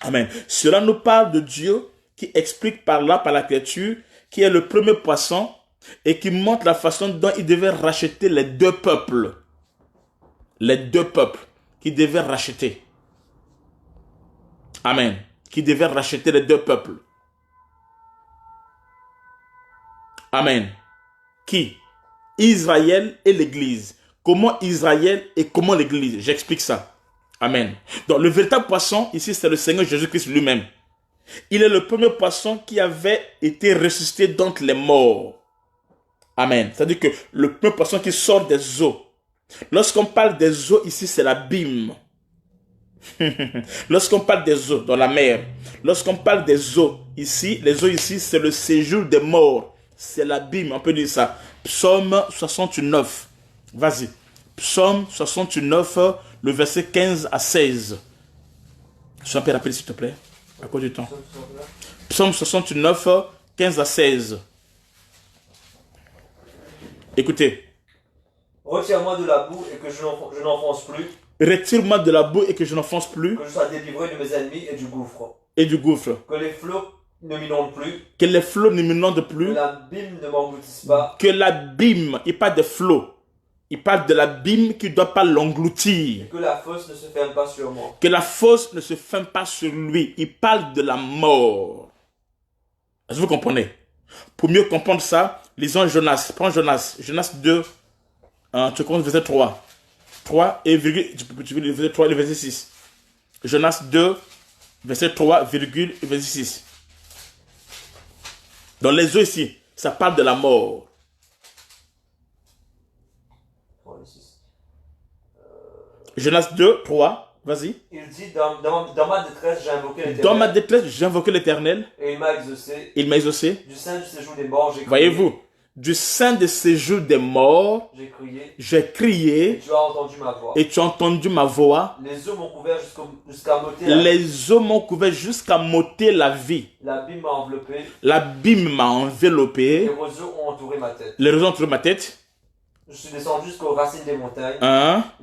Amen. Cela nous parle de Dieu qui explique par la créature qui est le premier poisson et qui montre la façon dont il devait racheter les 2 peuples. Les 2 peuples qui devaient racheter. Amen. Qui devaient racheter les 2 peuples. Amen. Qui? Israël et l'Église. Comment Israël et comment l'Église? J'explique ça. Amen. Donc le véritable poisson, ici, c'est le Seigneur Jésus-Christ lui-même. Il est le premier poisson qui avait été ressuscité d'entre les morts. Amen. C'est-à-dire que le premier poisson qui sort des eaux. Lorsqu'on parle des eaux, ici, c'est l'abîme. Lorsqu'on parle des eaux dans la mer, lorsqu'on parle des eaux ici, les eaux ici, c'est le séjour des morts. C'est l'abîme, on peut dire ça. Psaume 69. Vas-y. Psaume 69, le verset 15 à 16. Sois un peu rapide, s'il te plaît, à cause du temps. Psaume 69, 15 à 16. Écoutez. Retire-moi de la boue et que je n'enfonce plus. Retire-moi de la boue et que je n'enfonce plus. Que je sois délivré de mes ennemis et du gouffre. Et du gouffre. Que les flots ne m'inondent plus. Que les flots ne m'inondent plus. Que l'abîme ne m'engloutisse pas. Que l'abîme, il parle de flots. Il parle de l'abîme qui ne doit pas l'engloutir. Que la fosse ne se ferme pas sur moi. Que la fosse ne se ferme pas sur lui. Il parle de la mort. Est-ce que vous comprenez? Pour mieux comprendre ça, lisons Jonas. Prends Jonas. Jonas 2. Tu commences le verset 3. 3 et virgule, tu veux le verset 3 et le verset 6. Jonas 2, verset 3, virgule, verset 6. Dans les eaux ici, ça parle de la mort. Jonas 2, 3, vas-y. Il dit, dans ma détresse, j'ai invoqué l'Éternel. Dans ma détresse, j'ai invoqué l'Éternel. Et il m'a exaucé. Il m'a exaucé. Du sein du séjour des morts, j'ai crié. Voyez-vous, du sein de séjour des morts, j'ai crié. Et tu as entendu ma voix. Et tu as entendu ma voix. Les eaux m'ont couvert jusqu'à m'ôter Les eaux m'ont couvert jusqu'à m'ôter la vie. L'abîme m'a enveloppé. L'abîme m'a enveloppé. Les roseaux ont entouré ma tête. Les roseaux ont entouré ma tête. Je suis descendu jusqu'aux racines des montagnes.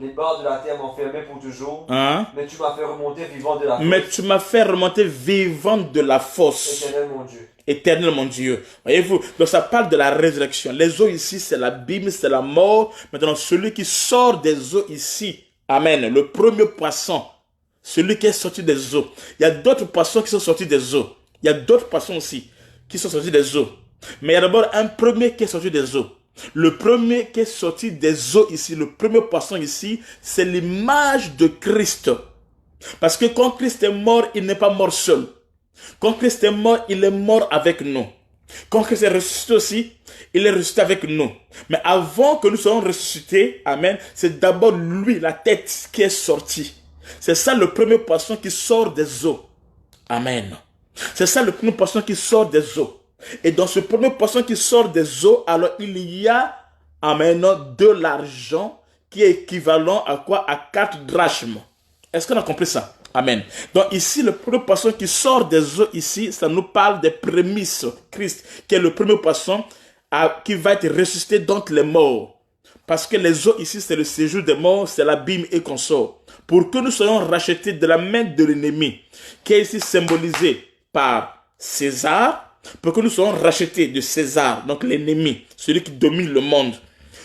Les bords de la terre m'enfermaient pour toujours. Mais tu m'as fait remonter vivant de la fosse. Mais tu m'as fait remonter vivant de la fosse. Éternel mon Dieu. Éternel mon Dieu. Voyez-vous, donc ça parle de la résurrection. Les eaux ici, c'est l'abîme, c'est la mort. Maintenant, celui qui sort des eaux ici, amen, le premier poisson, celui qui est sorti des eaux. Il y a d'autres poissons qui sont sortis des eaux. Il y a d'autres poissons aussi qui sont sortis des eaux. Mais il y a d'abord un premier qui est sorti des eaux. Le premier qui est sorti des eaux ici, le premier poisson ici, c'est l'image de Christ. Parce que quand Christ est mort, il n'est pas mort seul. Quand Christ est mort, il est mort avec nous. Quand Christ est ressuscité aussi, il est ressuscité avec nous. Mais avant que nous soyons ressuscités, amen, c'est d'abord lui, la tête, qui est sortie. C'est ça le premier poisson qui sort des eaux. Amen. C'est ça le premier poisson qui sort des eaux. Et dans ce premier poisson qui sort des eaux, alors il y a, amen, de l'argent qui est équivalent à quoi? À 4 drachmes. Est-ce qu'on a compris ça? Amen. Donc ici, le premier poisson qui sort des eaux ici, ça nous parle des prémices. Christ, qui est le premier poisson qui va être ressuscité d'entre les morts. Parce que les eaux ici, c'est le séjour des morts, c'est l'abîme et qu'on sort. Pour que nous soyons rachetés de la main de l'ennemi, qui est ici symbolisé par César, pour que nous soyons rachetés de César, donc l'ennemi, celui qui domine le monde.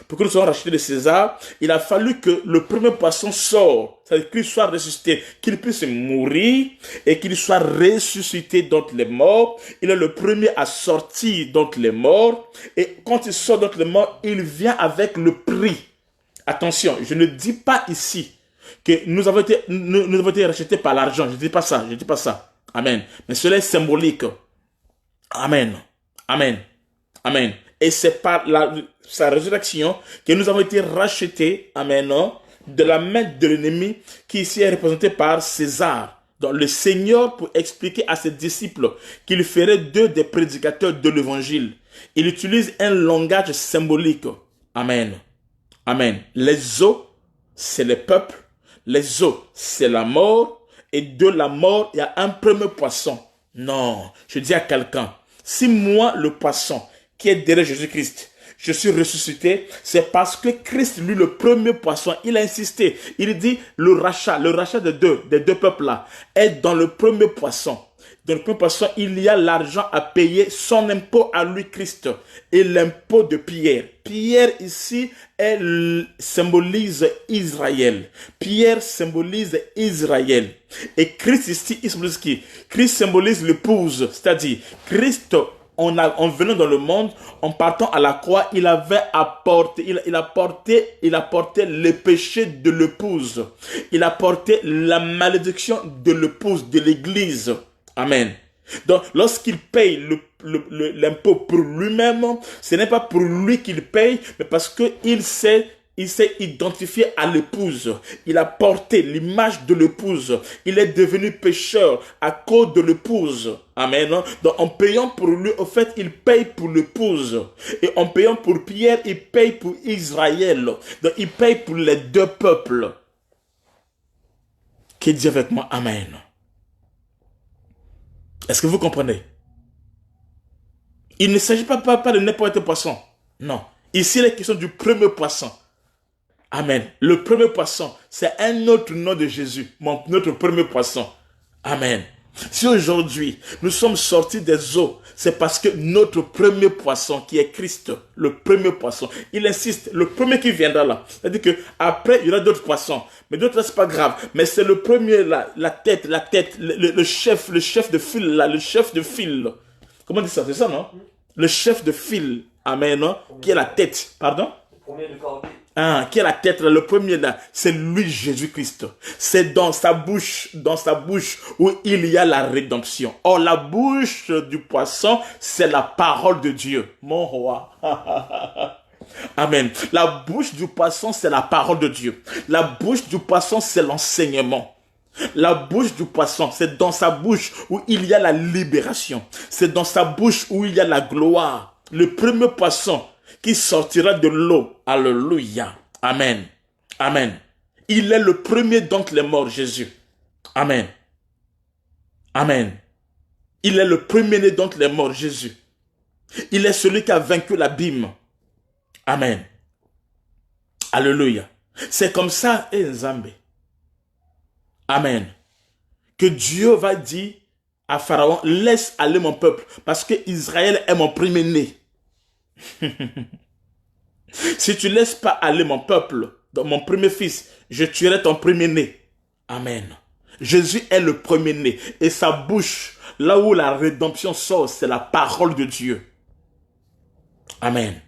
Pour que nous soyons rachetés de César, il a fallu que le premier poisson sorte, c'est-à-dire qu'il soit ressuscité, qu'il puisse mourir et qu'il soit ressuscité d'entre les morts. Il est le premier à sortir d'entre les morts. Et quand il sort d'entre les morts, il vient avec le prix. Attention, je ne dis pas ici que nous avons été rachetés par l'argent. Je ne dis pas ça, je ne dis pas ça. Amen. Mais cela est symbolique. Amen. Amen. Amen. Et c'est par sa résurrection que nous avons été rachetés, amen, de la main de l'ennemi qui ici est représenté par César. Donc le Seigneur, pour expliquer à ses disciples qu'il ferait d'eux des prédicateurs de l'évangile, il utilise un langage symbolique. Amen. Amen. Les eaux, c'est le peuple. Les eaux, c'est la mort. Et de la mort, il y a un premier poisson. Non, je dis à quelqu'un, si moi, le poisson, qui est derrière Jésus-Christ, je suis ressuscité, c'est parce que Christ, lui, le premier poisson, il a insisté. Il dit, le rachat des deux peuples-là, est dans le premier poisson. Dans le premier poisson, il y a l'argent à payer, son impôt à lui, Christ, et l'impôt de Pierre. Pierre, ici, symbolise Israël. Pierre symbolise Israël. Et Christ, ici, il symbolise qui? Christ symbolise l'épouse, c'est-à-dire, Christ, en venant dans le monde, en partant à la croix, il avait apporté, il a porté les péchés de l'épouse. Il a porté la malédiction de l'épouse, de l'église. Amen. Donc, lorsqu'il paye l'impôt pour lui-même, ce n'est pas pour lui qu'il paye, mais parce qu'il s'est identifié à l'épouse. Il a porté l'image de l'épouse. Il est devenu pécheur à cause de l'épouse. Amen. Donc, en payant pour lui, au fait, il paye pour l'épouse. Et en payant pour Pierre, il paye pour Israël. Donc, il paye pour les deux peuples. Qui dit avec moi Amen. Est-ce que vous comprenez? Il ne s'agit pas de n'importe quel poisson. Non. Ici, il est question du premier poisson. Amen. Le premier poisson, c'est un autre nom de Jésus. Notre premier poisson. Amen. Si aujourd'hui, nous sommes sortis des eaux, c'est parce que notre premier poisson, qui est Christ, le premier poisson, il insiste, le premier qui viendra là. C'est-à-dire qu'après, il y aura d'autres poissons. Mais d'autres, c'est pas grave. Mais c'est le premier là, la tête, le chef de file là, le chef de file. Comment on dit ça? C'est ça, non? Le chef de file. Amen, non? Qui est la tête. Pardon? Le premier de cordée. Hein, qui est la tête là, le premier là, c'est lui Jésus-Christ. C'est dans sa bouche où il y a la rédemption. Or, la bouche du poisson, c'est la parole de Dieu. Mon roi. Amen. La bouche du poisson, c'est la parole de Dieu. La bouche du poisson, c'est l'enseignement. La bouche du poisson, c'est dans sa bouche où il y a la libération. C'est dans sa bouche où il y a la gloire. Le premier poisson qui sortira de l'eau. Alléluia. Amen. Amen. Il est le premier d'entre les morts, Jésus. Amen. Amen. Il est le premier-né d'entre les morts, Jésus. Il est celui qui a vaincu l'abîme. Amen. Alléluia. C'est comme ça, Nzambe. Amen. Que Dieu va dire à Pharaon, laisse aller mon peuple, parce que Israël est mon premier-né. Si tu ne laisses pas aller mon peuple, mon premier fils, je tuerai ton premier-né. Amen. Jésus est le premier-né. Et sa bouche, là où la rédemption sort, c'est la parole de Dieu. Amen.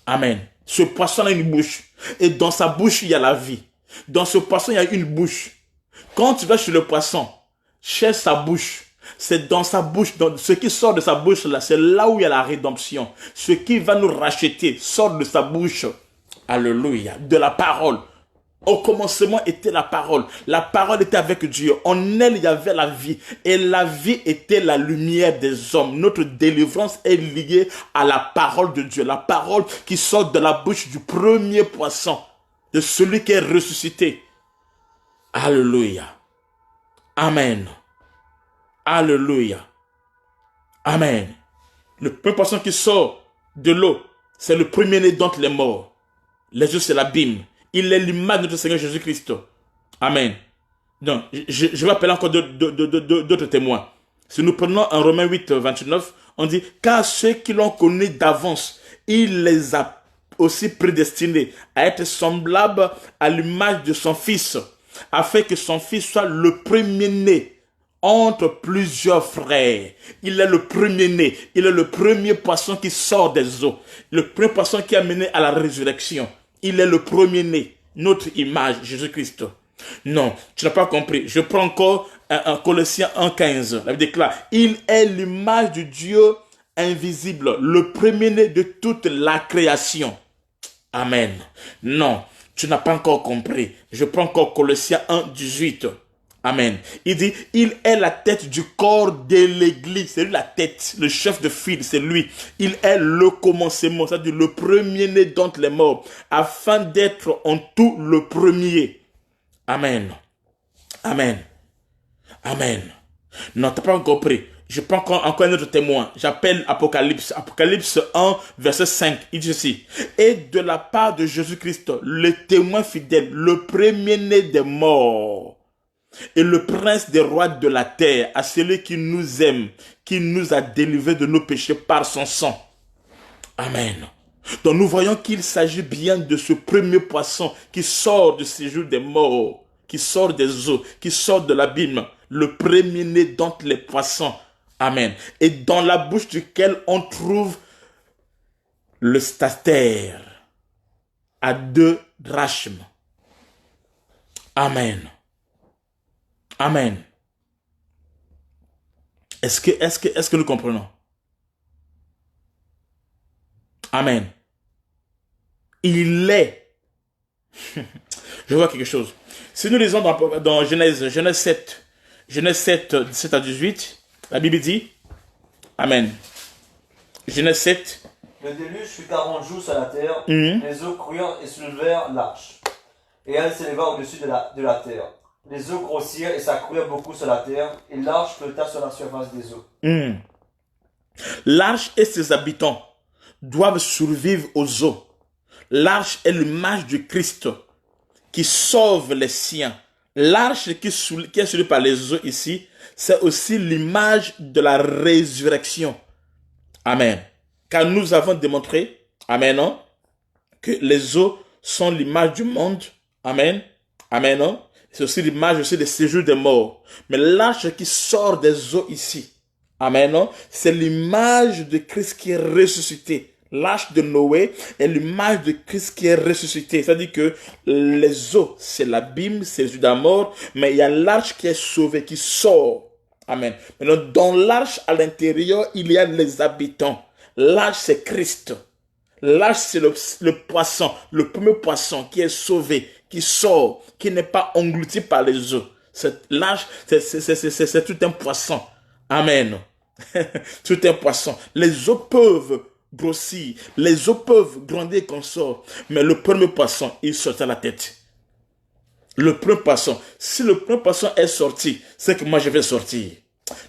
Amen. Ce poisson a une bouche. Et dans sa bouche, il y a la vie. Dans ce poisson, il y a une bouche. Quand tu vas chez le poisson, cherche sa bouche. C'est dans sa bouche, dans ce qui sort de sa bouche là, c'est là où il y a la rédemption. Ce qui va nous racheter sort de sa bouche. Alléluia. De la parole. Au commencement était la parole. La parole était avec Dieu. En elle, il y avait la vie. Et la vie était la lumière des hommes. Notre délivrance est liée à la parole de Dieu. La parole qui sort de la bouche du premier poisson. De celui qui est ressuscité. Alléluia. Amen. Alléluia. Amen. Le premier poisson qui sort de l'eau, c'est le premier-né d'entre les morts. Les yeux, c'est l'abîme. Il est l'image de notre Seigneur Jésus-Christ. Amen. Donc, je vais appeler encore d'autres témoins. Si nous prenons un Romains 8, 29, on dit, car ceux qui l'ont connu d'avance, il les a aussi prédestinés à être semblables à l'image de son Fils, afin que son Fils soit le premier-né entre plusieurs frères. Il est le premier-né. Il est le premier poisson qui sort des eaux. Le premier poisson qui a mené à la résurrection. Il est le premier-né. Notre image, Jésus-Christ. Non, tu n'as pas compris. Je prends encore un Colossiens 1,15. La Bible déclare, il est l'image du Dieu invisible, le premier-né de toute la création. Amen. Non, tu n'as pas encore compris. Je prends encore Colossiens 1,18. Amen. Il dit, il est la tête du corps de l'église. C'est lui la tête, le chef de file, c'est lui. Il est le commencement, c'est-à-dire le premier-né d'entre les morts, afin d'être en tout le premier. Amen. Amen. Amen. Non, tu n'as pas encore compris. Je prends encore un autre témoin. J'appelle Apocalypse. Apocalypse 1, verset 5. Il dit ceci. Et de la part de Jésus-Christ, le témoin fidèle, le premier-né des morts, et le prince des rois de la terre, à celui qui nous aime, qui nous a délivrés de nos péchés par son sang. Amen. Donc nous voyons qu'il s'agit bien de ce premier poisson qui sort du séjour des morts, qui sort des eaux, qui sort de l'abîme, le premier-né d'entre les poissons. Amen. Et dans la bouche duquel on trouve le stastère à 2 drachmes. Amen. Amen. Est-ce que nous comprenons? Amen. Il est. Je vois quelque chose. Si nous lisons dans Genèse 7, 17 à 18, la Bible dit, Amen. Genèse 7. Le déluge fut 40 jours sur la terre, les eaux crurent et soulevèrent l'arche, et elle s'éleva au-dessus de la terre. Les eaux grossirent et s'accroirent beaucoup sur la terre, et l'arche flotta sur la surface des eaux. L'arche et ses habitants doivent survivre aux eaux. L'arche est l'image du Christ qui sauve les siens. L'arche qui est soulevée par les eaux ici, c'est aussi l'image de la résurrection. Amen. Car nous avons démontré, amen, non, que les eaux sont l'image du monde. Amen. Amen, non. C'est aussi l'image aussi des séjours des morts. Mais l'arche qui sort des eaux ici, amen, non, c'est l'image de Christ qui est ressuscité. L'arche de Noé est l'image de Christ qui est ressuscité. C'est-à-dire que les eaux, c'est l'abîme, c'est les eaux de la mort, mais il y a l'arche qui est sauvée, qui sort. Amen. Maintenant, dans l'arche, à l'intérieur, il y a les habitants. L'arche, c'est Christ. L'arche, c'est le poisson, le premier poisson qui est sauvé, qui sort, qui n'est pas englouti par les eaux. L'arche, c'est tout un poisson. Amen. Tout un poisson. Les eaux peuvent grossir, les eaux peuvent grandir comme ça, mais le premier poisson, il sort à la tête. Le premier poisson, si le premier poisson est sorti, c'est que moi je vais sortir.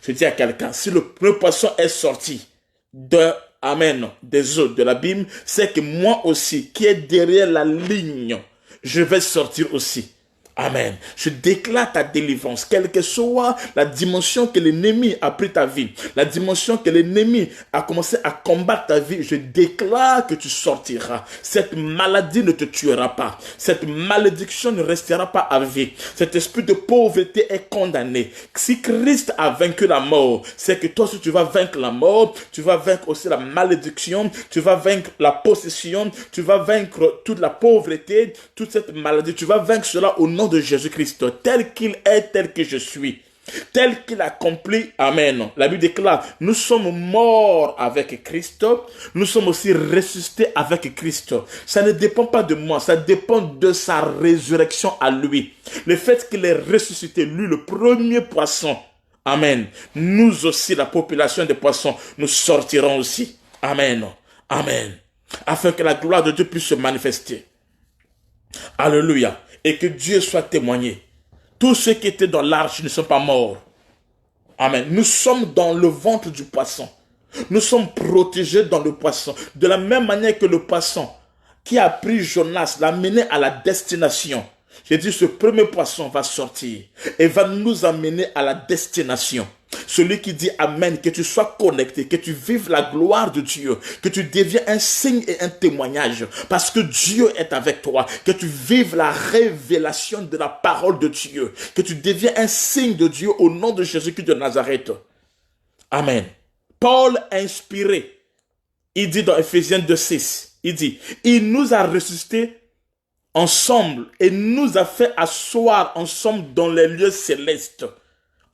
Je dis à quelqu'un, si le premier poisson est sorti des eaux de l'abîme, c'est que moi aussi, qui est derrière la ligne, je vais sortir aussi. Amen. Je déclare ta délivrance, quelle que soit la dimension que l'ennemi a pris ta vie, la dimension que l'ennemi a commencé à combattre ta vie, je déclare que tu sortiras. Cette maladie ne te tuera pas. Cette malédiction ne restera pas à vie. Cet esprit de pauvreté est condamné. Si Christ a vaincu la mort, c'est que toi aussi tu vas vaincre la mort, tu vas vaincre aussi la malédiction, tu vas vaincre la possession, tu vas vaincre toute la pauvreté, toute cette maladie, tu vas vaincre cela au nom de Jésus-Christ, tel qu'il est, tel que je suis, tel qu'il accomplit. Amen. La Bible déclare, nous sommes morts avec Christ, nous sommes aussi ressuscités avec Christ. Ça ne dépend pas de moi, ça dépend de sa résurrection à lui. Le fait qu'il est ressuscité, lui, le premier poisson. Amen. Nous aussi, la population des poissons, nous sortirons aussi. Amen. Amen. Afin que la gloire de Dieu puisse se manifester. Alléluia. Et que Dieu soit témoigné. Tous ceux qui étaient dans l'arche ne sont pas morts. Amen. Nous sommes dans le ventre du poisson. Nous sommes protégés dans le poisson. De la même manière que le poisson qui a pris Jonas, l'a mené à la destination. J'ai dit, ce premier poisson va sortir et va nous amener à la destination. Celui qui dit Amen, que tu sois connecté, que tu vives la gloire de Dieu, que tu deviens un signe et un témoignage, parce que Dieu est avec toi, que tu vives la révélation de la parole de Dieu, que tu deviens un signe de Dieu au nom de Jésus-Christ de Nazareth. Amen. Paul inspiré, il dit dans Ephésiens 2:6, il dit, il nous a ressuscités ensemble et nous a fait asseoir ensemble dans les lieux célestes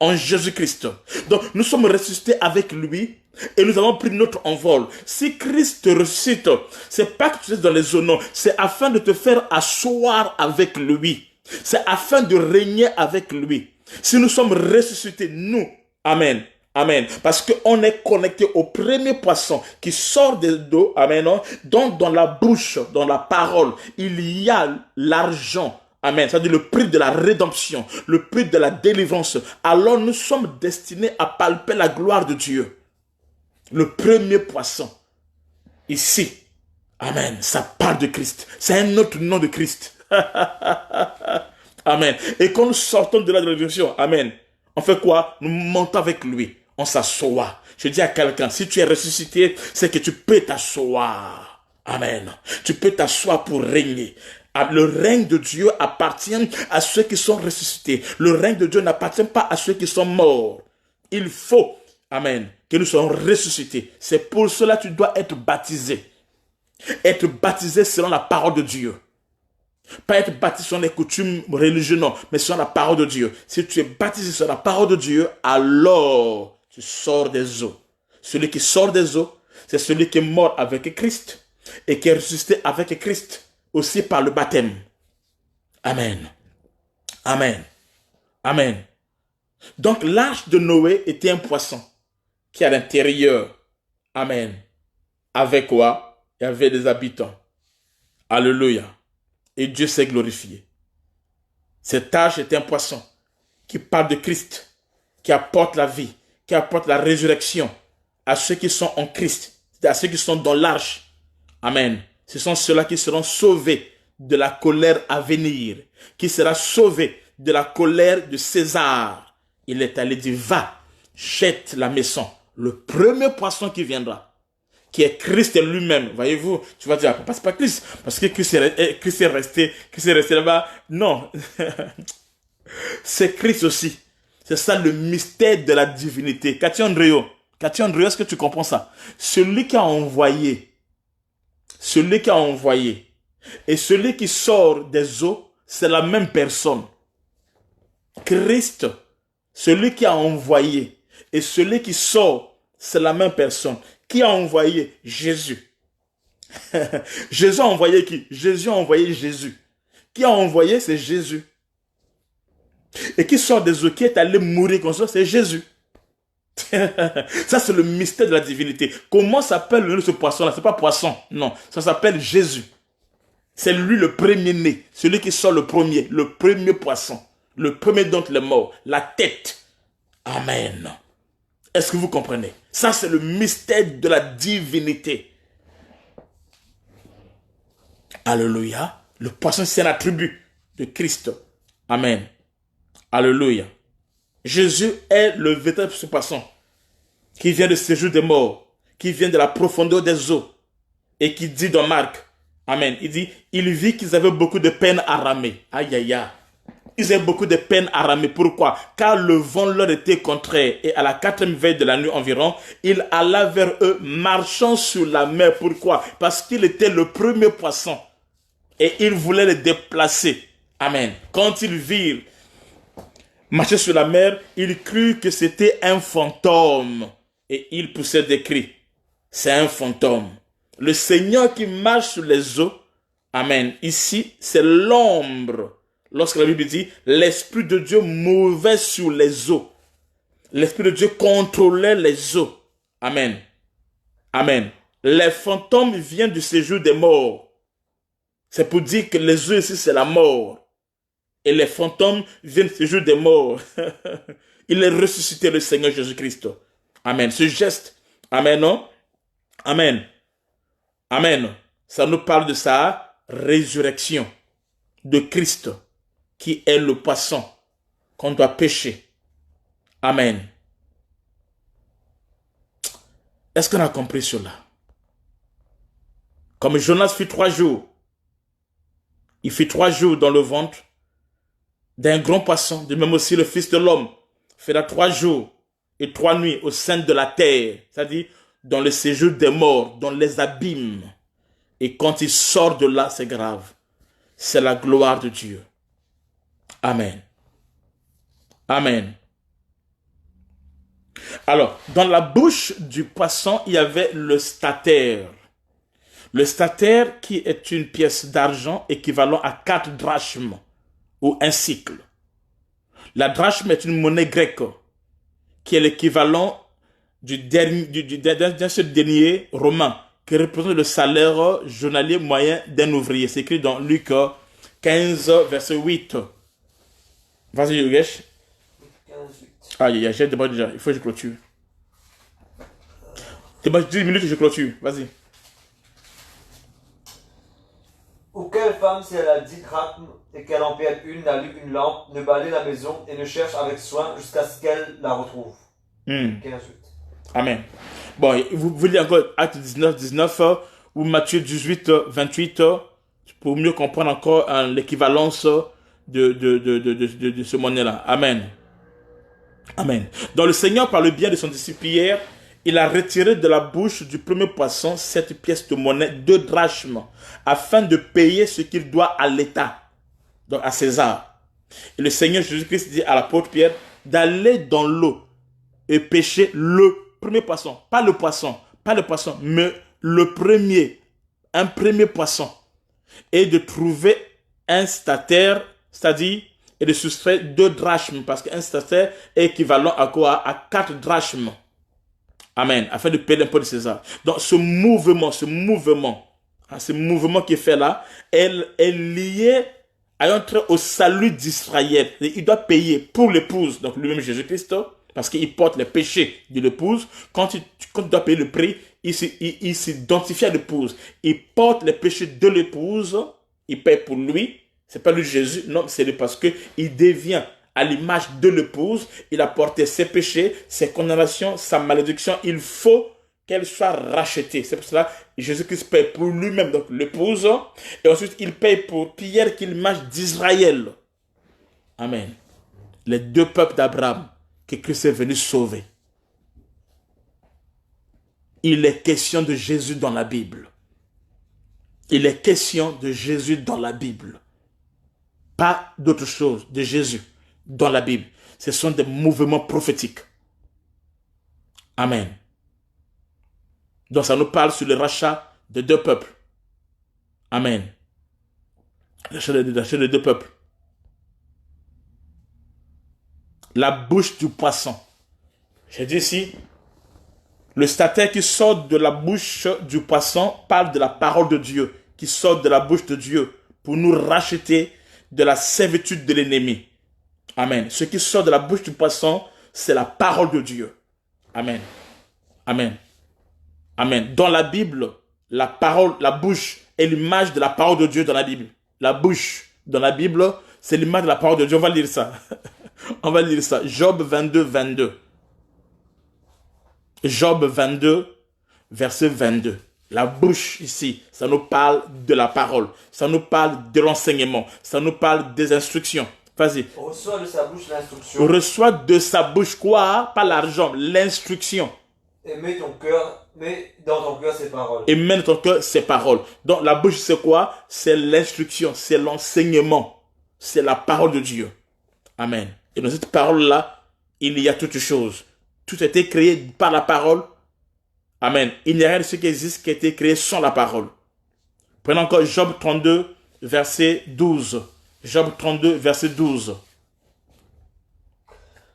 en Jésus-Christ. Donc nous sommes ressuscités avec lui et nous avons pris notre envol. Si Christ te ressuscite, c'est pas que tu es dans les eaux, non, c'est afin de te faire asseoir avec lui. C'est afin de régner avec lui. Si nous sommes ressuscités, nous, amen. Amen. Parce qu'on est connecté au premier poisson qui sort de l'eau. Amen. Donc dans la bouche, dans la parole, il y a l'argent. Amen. C'est-à-dire le prix de la rédemption, le prix de la délivrance. Alors nous sommes destinés à palper la gloire de Dieu. Le premier poisson. Ici. Amen. Ça parle de Christ. C'est un autre nom de Christ. Amen. Et quand nous sortons de la rédemption, amen, on fait quoi? Nous montons avec lui. On s'assoit. Je dis à quelqu'un, si tu es ressuscité, c'est que tu peux t'asseoir. Amen. Tu peux t'asseoir pour régner. Le règne de Dieu appartient à ceux qui sont ressuscités. Le règne de Dieu n'appartient pas à ceux qui sont morts. Il faut, amen, que nous soyons ressuscités. C'est pour cela que tu dois être baptisé. Être baptisé selon la parole de Dieu. Pas être baptisé sur les coutumes religieuses, non, mais sur la parole de Dieu. Si tu es baptisé sur la parole de Dieu, alors tu sors des eaux. Celui qui sort des eaux, c'est celui qui est mort avec Christ et qui est ressuscité avec Christ. Aussi par le baptême. Amen. Amen. Amen. Donc l'arche de Noé était un poisson qui à l'intérieur, amen, avec quoi? Il y avait des habitants. Alléluia. Et Dieu s'est glorifié. Cette arche est un poisson qui parle de Christ, qui apporte la vie, qui apporte la résurrection à ceux qui sont en Christ, à ceux qui sont dans l'arche. Amen. Ce sont ceux-là qui seront sauvés de la colère à venir, qui sera sauvé de la colère de César. Il est allé dire, va, jette la maison. Le premier poisson qui viendra, qui est Christ lui-même. Voyez-vous, tu vas dire, c'est pas Christ, parce que Christ est resté là-bas. Non, c'est Christ aussi. C'est ça le mystère de la divinité. Cathy Andréo, est-ce que tu comprends ça? Celui qui a envoyé celui qui a envoyé et celui qui sort des eaux, c'est la même personne. Christ, celui qui a envoyé et celui qui sort, c'est la même personne. Qui a envoyé? Jésus. Jésus a envoyé qui? Jésus a envoyé Jésus. Qui a envoyé? C'est Jésus. Et qui sort des eaux, qui est allé mourir comme ça, c'est Jésus. Ça, c'est le mystère de la divinité. Comment s'appelle le nom de ce poisson-là? C'est pas poisson, non. Ça s'appelle Jésus. C'est lui le premier-né, celui qui sort le premier poisson, le premier d'entre les morts, la tête. Amen. Est-ce que vous comprenez? Ça, c'est le mystère de la divinité. Alléluia. Le poisson, c'est un attribut de Christ. Amen. Alléluia. Jésus est le véritable poisson qui vient de séjour des morts, qui vient de la profondeur des eaux et qui dit dans Marc, amen, il dit, il vit qu'ils avaient beaucoup de peine à ramer. Aïe, aïe, aïe. Ils avaient beaucoup de peine à ramer. Pourquoi? Car le vent leur était contraire et à la 4e veille de la nuit environ, il alla vers eux marchant sur la mer. Pourquoi? Parce qu'il était le premier poisson et il voulait les déplacer. Amen. Quand ils virent marcher sur la mer, ils crurent que c'était un fantôme et ils poussaient des cris. C'est un fantôme. Le Seigneur qui marche sur les eaux, amen, ici, c'est l'ombre. Lorsque la Bible dit, l'Esprit de Dieu mouvait sur les eaux. L'Esprit de Dieu contrôlait les eaux. Amen. Amen. Les fantômes viennent du séjour des morts. C'est pour dire que les eaux ici, c'est la mort. Et les fantômes viennent du séjour des morts. Il est ressuscité, le Seigneur Jésus-Christ. Amen. Ce geste, amen, non? Amen. Amen. Ça nous parle de sa résurrection de Christ, qui est le poisson qu'on doit pêcher. Amen. Est-ce qu'on a compris cela? Comme Jonas fit 3 jours, il fit 3 jours dans le ventre d'un grand poisson, de même aussi le Fils de l'homme fera 3 jours et 3 nuits au sein de la terre, c'est-à-dire dans le séjour des morts, dans les abîmes. Et quand il sort de là, c'est grave. C'est la gloire de Dieu. Amen. Amen. Alors, dans la bouche du poisson, il y avait le statère. Le statère qui est une pièce d'argent équivalent à 4 drachmes ou un sicle. La drachme est une monnaie grecque qui est l'équivalent d'un seul denier romain qui représente le salaire journalier moyen d'un ouvrier. C'est écrit dans Luc 15, verset 8. Vas-y, Yogesh. 15, 8. Ah, j'ai demandé déjà. Il faut que je clôture. C'est bon, 10 minutes que je clôture. Vas-y. Ou quelle femme, si elle a 10 drachmes et qu'elle en perd une, n'allume une lampe, ne balaye la maison et ne cherche avec soin jusqu'à ce qu'elle la retrouve. 15, 8. Amen. Bon, vous lisez encore Acte 19, 19 ou Matthieu 18, 28 pour mieux comprendre encore l'équivalence de ce monnaie-là. Amen. Amen. Donc le Seigneur, par le biais de son disciple Pierre, il a retiré de la bouche du premier poisson cette pièce de monnaie, 2 drachmes, afin de payer ce qu'il doit à l'État, donc à César. Et le Seigneur Jésus-Christ dit à l'apôtre Pierre d'aller dans l'eau et pêcher le premier poisson, pas le poisson, mais le premier, un premier poisson, et de trouver un statère, c'est-à-dire, et de soustraire 2 drachmes, parce qu'un statère est équivalent à quoi? À 4 drachmes. Amen. Afin de payer l'impôt de César. Donc, ce mouvement qui est fait là, est lié à un trait au salut d'Israël. Il doit payer pour l'épouse, donc lui-même Jésus-Christ, parce qu'il porte les péchés de l'épouse. Quand il doit payer le prix, il s'identifie à l'épouse. Il porte les péchés de l'épouse, il paye pour lui. C'est pas lui Jésus, non, c'est lui parce qu'il devient à l'image de l'épouse. Il a porté ses péchés, ses condamnations, sa malédiction. Il faut qu'elle soit rachetée. C'est pour cela que Jésus-Christ paye pour lui-même, donc l'épouse. Et ensuite, il paye pour Pierre qui est l'image d'Israël. Amen. Les 2 peuples d'Abraham que Christ est venu sauver. Il est question de Jésus dans la Bible. Il est question de Jésus dans la Bible. Pas d'autre chose, de Jésus dans la Bible. Ce sont des mouvements prophétiques. Amen. Donc ça nous parle sur le rachat de deux peuples. Amen. Rachat de deux peuples. La bouche du poisson. J'ai dit ici, le statère qui sort de la bouche du poisson parle de la parole de Dieu, qui sort de la bouche de Dieu pour nous racheter de la servitude de l'ennemi. Amen. Ce qui sort de la bouche du poisson, c'est la parole de Dieu. Amen. Amen. Amen. Dans la Bible, la parole, la bouche est l'image de la parole de Dieu dans la Bible. La bouche dans la Bible, c'est l'image de la parole de Dieu. On va lire ça. On va lire ça. Job 22, 22. Job 22, verset 22. La bouche ici, ça nous parle de la parole. Ça nous parle de l'enseignement. Ça nous parle des instructions. Vas-y. Reçois de sa bouche l'instruction. Reçois de sa bouche quoi? Pas l'argent, l'instruction. Et mets dans ton cœur ses paroles. Et mets dans ton cœur ses paroles. Donc la bouche c'est quoi? C'est l'instruction, c'est l'enseignement. C'est la parole de Dieu. Amen. Et dans cette parole-là, il y a toutes choses. Tout a été créé par la parole. Amen. Il n'y a rien de ce qui existe qui a été créé sans la parole. Prenons encore Job 32, verset 12. Job 32, verset 12.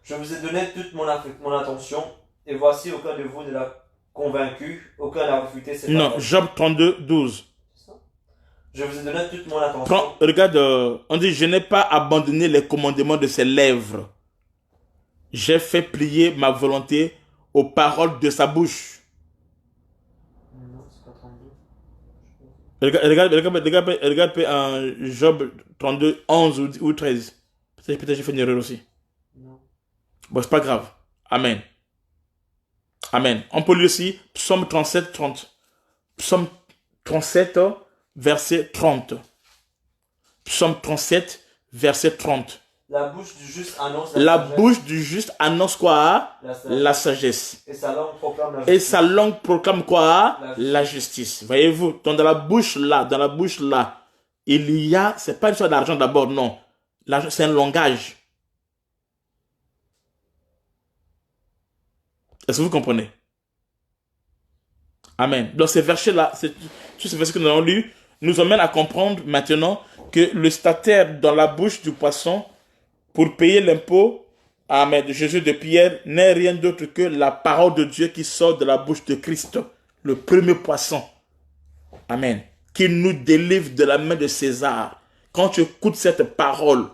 Je vous ai donné toute mon attention, et voici aucun de vous ne l'a convaincu, aucun n'a refuté ses paroles. Non, Job 32, 12. Je vous ai donné toute mon attention. Regarde, on dit, je n'ai pas abandonné les commandements de ses lèvres. J'ai fait plier ma volonté aux paroles de sa bouche. Non, c'est pas 32. Regarde en Job 32, 11 ou 13. Peut-être j'ai fait une erreur aussi. Non. Bon, c'est pas grave. Amen. Amen. On peut lire aussi Psaume 37, 30. Psaume 37, verset 30. Psaume 37, verset 30. La bouche du juste annonce la bouche du juste annonce quoi? La sagesse. Et sa langue proclame la justice. Et sa langue proclame quoi? La justice. Voyez-vous, dans la bouche là, il y a, c'est pas une histoire d'argent d'abord, non. L'argent, c'est un langage. Est-ce que vous comprenez? Amen. Donc ces versets-là, tous ces versets que nous avons lus, nous amènent à comprendre maintenant que le statère dans la bouche du poisson pour payer l'impôt, amen, de Jésus de Pierre, n'est rien d'autre que la parole de Dieu qui sort de la bouche de Christ, le premier poisson. Amen. Qui nous délivre de la main de César. Quand tu écoutes cette parole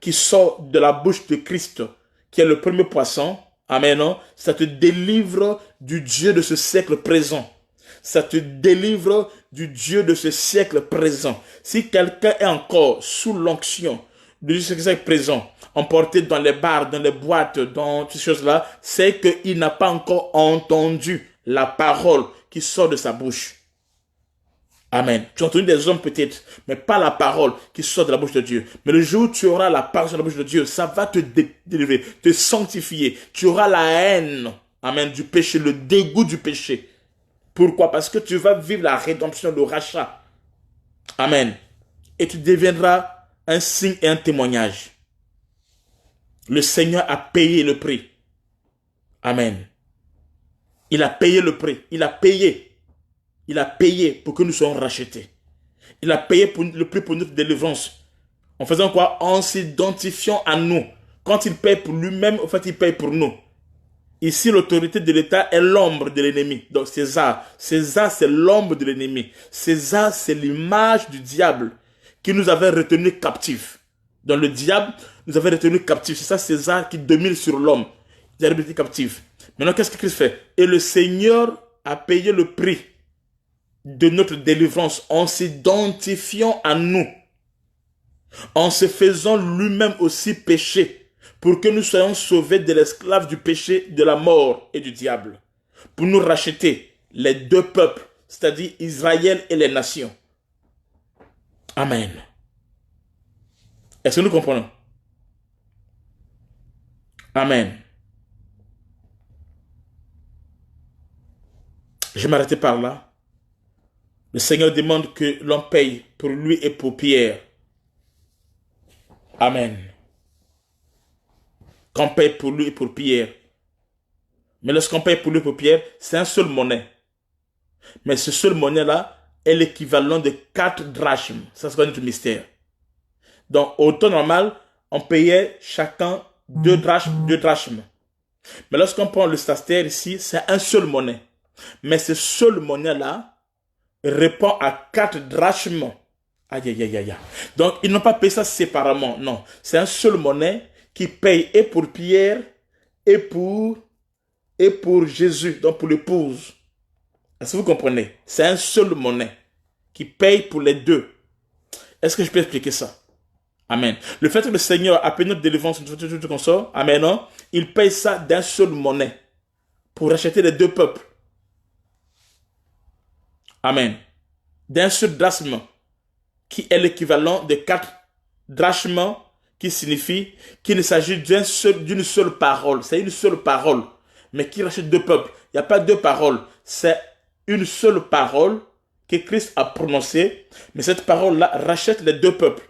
qui sort de la bouche de Christ, qui est le premier poisson, amen, non, ça te délivre du Dieu de ce siècle présent. Ça te délivre du Dieu de ce siècle présent. Si quelqu'un est encore sous l'onction de ce siècle présent, emporté dans les bars, dans les boîtes, dans toutes ces choses-là, c'est qu'il n'a pas encore entendu la parole qui sort de sa bouche. Amen. Tu as entendu des hommes peut-être, mais pas la parole qui sort de la bouche de Dieu. Mais le jour où tu auras la parole de la bouche de Dieu, ça va te délivrer, te sanctifier. Tu auras la haine, amen, du péché, le dégoût du péché. Pourquoi? Parce que tu vas vivre la rédemption, le rachat. Amen. Et tu deviendras un signe et un témoignage. Le Seigneur a payé le prix. Amen. Il a payé le prix. Il a payé. Il a payé pour que nous soyons rachetés. Il a payé le prix pour notre délivrance. En faisant quoi? En s'identifiant à nous. Quand il paye pour lui-même, en fait, il paye pour nous. Ici, l'autorité de l'État est l'ombre de l'ennemi. Donc, César. César, c'est l'ombre de l'ennemi. César, c'est l'image du diable qui nous avait retenus captifs. Donc, le diable nous avait retenus captifs. C'est ça, César, qui domine sur l'homme. Il a été captif. Maintenant, qu'est-ce que Christ fait? Et le Seigneur a payé le prix de notre délivrance en s'identifiant à nous, en se faisant lui-même aussi péché, pour que nous soyons sauvés de l'esclave du péché, de la mort et du diable, pour nous racheter les deux peuples, c'est-à-dire Israël et les nations. Amen. Est-ce que nous comprenons? Amen. Je vais m'arrêter par là. Le Seigneur demande que l'on paye pour lui et pour Pierre. Amen. Qu'on paye pour lui et pour Pierre. Mais lorsqu'on paye pour lui et pour Pierre, c'est un seul monnaie. Mais ce seul monnaie-là est l'équivalent de 4 drachmes. Ça, c'est notre mystère. Donc, au temps normal, on payait chacun 2 drachmes. Mais lorsqu'on prend le stastère ici, c'est un seul monnaie. Mais ce seul monnaie-là répond à 4 drachmes. Aïe, aïe, aïe, aïe. Donc, ils n'ont pas payé ça séparément. Non, c'est un seul monnaie qui paye et pour Pierre et pour Jésus, donc pour l'épouse. Est-ce que vous comprenez? C'est un seul monnaie qui paye pour les deux. Est-ce que je peux expliquer ça? Amen. Le fait que le Seigneur a payé notre délivrance, tout comme ça, amen, non? Il paye ça d'un seul monnaie pour racheter les deux peuples. Amen. D'un seul drachme qui est l'équivalent de 4 drachmes qui signifie qu'il ne s'agit d'une seule parole. C'est une seule parole, mais qui rachète deux peuples. Il n'y a pas deux paroles. C'est une seule parole que Christ a prononcée, mais cette parole-là rachète les deux peuples.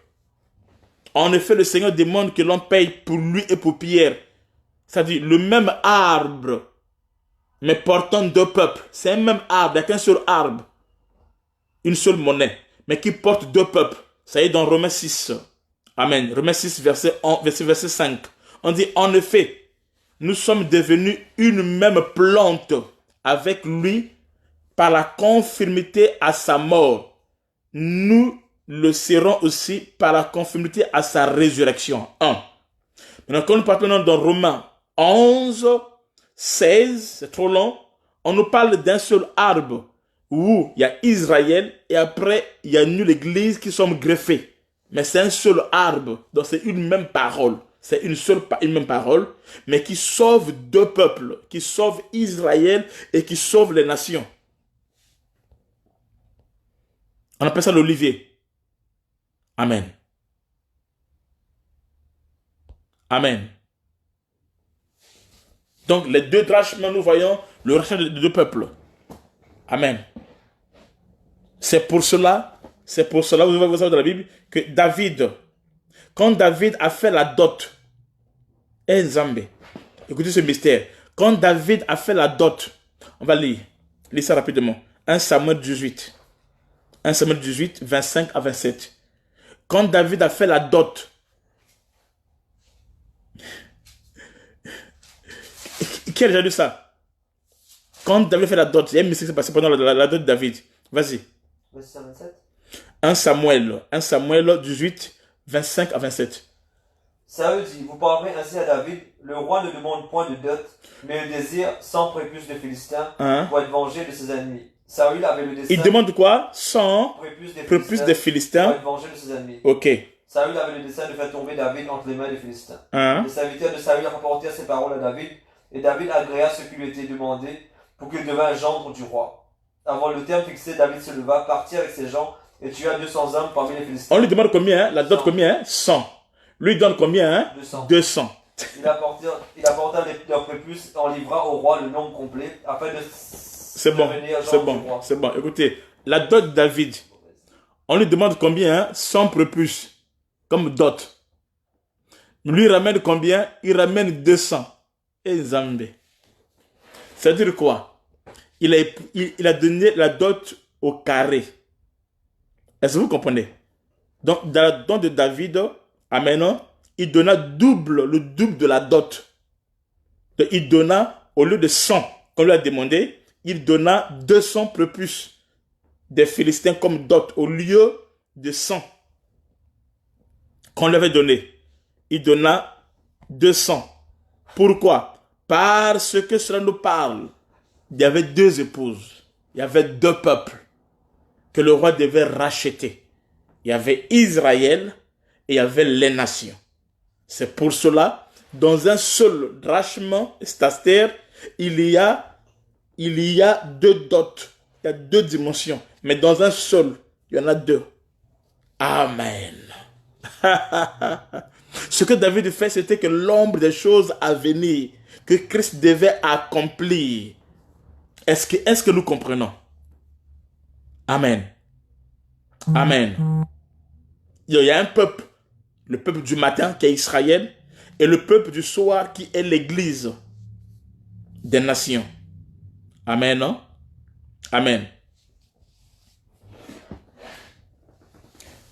En effet, le Seigneur demande que l'on paye pour lui et pour Pierre. C'est-à-dire le même arbre, mais portant deux peuples. C'est un même arbre, il n'y a qu'un seul arbre. Une seule monnaie, mais qui porte deux peuples. Ça y est dans Romains 6. Amen. Romains 6, verset 5. On dit, en effet, nous sommes devenus une même plante avec lui par la conformité à sa mort. Nous le serons aussi par la conformité à sa résurrection. 1. Maintenant, quand nous parlons dans Romains 11, 16, c'est trop long, on nous parle d'un seul arbre où il y a Israël et après il y a nous l'église qui sommes greffés. Mais c'est un seul arbre, donc c'est une même parole. C'est une même parole, mais qui sauve deux peuples, qui sauve Israël et qui sauve les nations. On appelle ça l'olivier. Amen. Amen. Donc, les deux drachmes, nous voyons le rachat de deux peuples. Amen. C'est pour cela, vous savez dans la Bible, que David, quand David a fait la dot, Zambé, écoutez ce mystère, quand David a fait la dot, on va lire ça rapidement, 1 Samuel 18, 25 à 27. Quand David a fait la dot, qui a déjà lu ça? Quand David a fait la dot, il y a un mystère qui s'est passé pendant la dot de David. Vas-y. 1 Samuel 18, 25 à 27. Saül dit, vous parlerez ainsi à David, le roi ne demande point de dot, mais le désir sans prépuce de Philistins pour être vengé de ses ennemis. Saül avait le dessein. Il demande quoi? Sans prépuce des Philistins pour être vengé de ses ennemis. Ok. Saül avait le dessein de faire tomber David entre les mains des Philistins. Les serviteurs de Saül rapportèrent ces paroles à David, et David agréa ce qui lui était demandé pour qu'il devînt gendre du roi. Avant le terme fixé, David se leva, partit avec ses gens et tua 200 hommes parmi les Philistins. On lui demande combien, la dot combien? 100. Lui donne combien? 200. Il apporta leurs prépuces et en livra au roi le nombre complet afin de c'est bon. Écoutez, la dot de David, on lui demande combien? 100 prépuces comme dot. Lui ramène combien? Il ramène 200. Et Zambé. C'est-à-dire quoi? Il a donné la dot au carré. Est-ce que vous comprenez? Donc, dans la dot de David, amen, il donna le double de la dot. Donc, il donna, au lieu de 100, qu'on lui a demandé, il donna 200 prépuces des Philistins comme dot, au lieu de 100 qu'on lui avait donné. Il donna 200. Pourquoi? Parce que cela nous parle. Il y avait deux épouses. Il y avait deux peuples que le roi devait racheter. Il y avait Israël et il y avait les nations. C'est pour cela, dans un seul drachme, staster, il y a deux dots. Il y a deux dimensions. Mais dans un seul, il y en a deux. Amen. Ce que David fait, c'était que l'ombre des choses à venir, que Christ devait accomplir. Est-ce que nous comprenons? Amen. Amen. Il y a un peuple, le peuple du matin qui est Israël, et le peuple du soir qui est l'église des nations. Amen, non? Amen.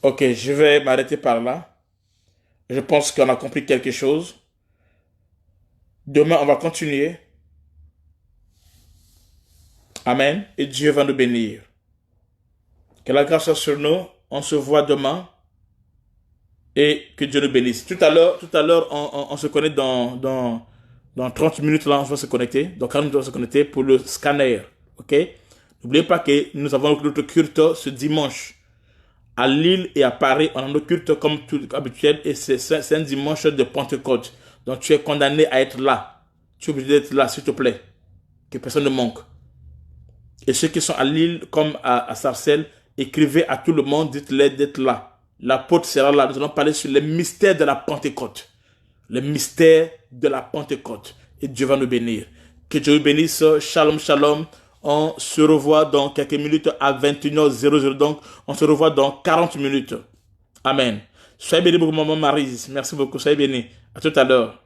Ok, je vais m'arrêter par là. Je pense qu'on a compris quelque chose. Demain, on va continuer. Amen. Et Dieu va nous bénir. Que la grâce soit sur nous. On se voit demain. Et que Dieu nous bénisse. Tout à l'heure, on se connecte dans 30 minutes. Là, on va se connecter. Dans 40 minutes, on va se connecter pour le scanner. Ok? N'oubliez pas que nous avons notre culte ce dimanche. À Lille et à Paris, on a nos cultes comme tout habituel. Et c'est un dimanche de Pentecôte. Donc, tu es condamné à être là. Tu es obligé d'être là, s'il te plaît. Que personne ne manque. Et ceux qui sont à Lille comme à Sarcelles, écrivez à tout le monde, dites-les d'être là. L'apôtre sera là. Nous allons parler sur les mystères de la Pentecôte. Les mystères de la Pentecôte. Et Dieu va nous bénir. Que Dieu nous bénisse. Shalom, shalom. On se revoit dans quelques minutes à 21h00. Donc, on se revoit dans 40 minutes. Amen. Soyez bénis beaucoup, maman Maryse. Merci beaucoup. Soyez bénis. À tout à l'heure.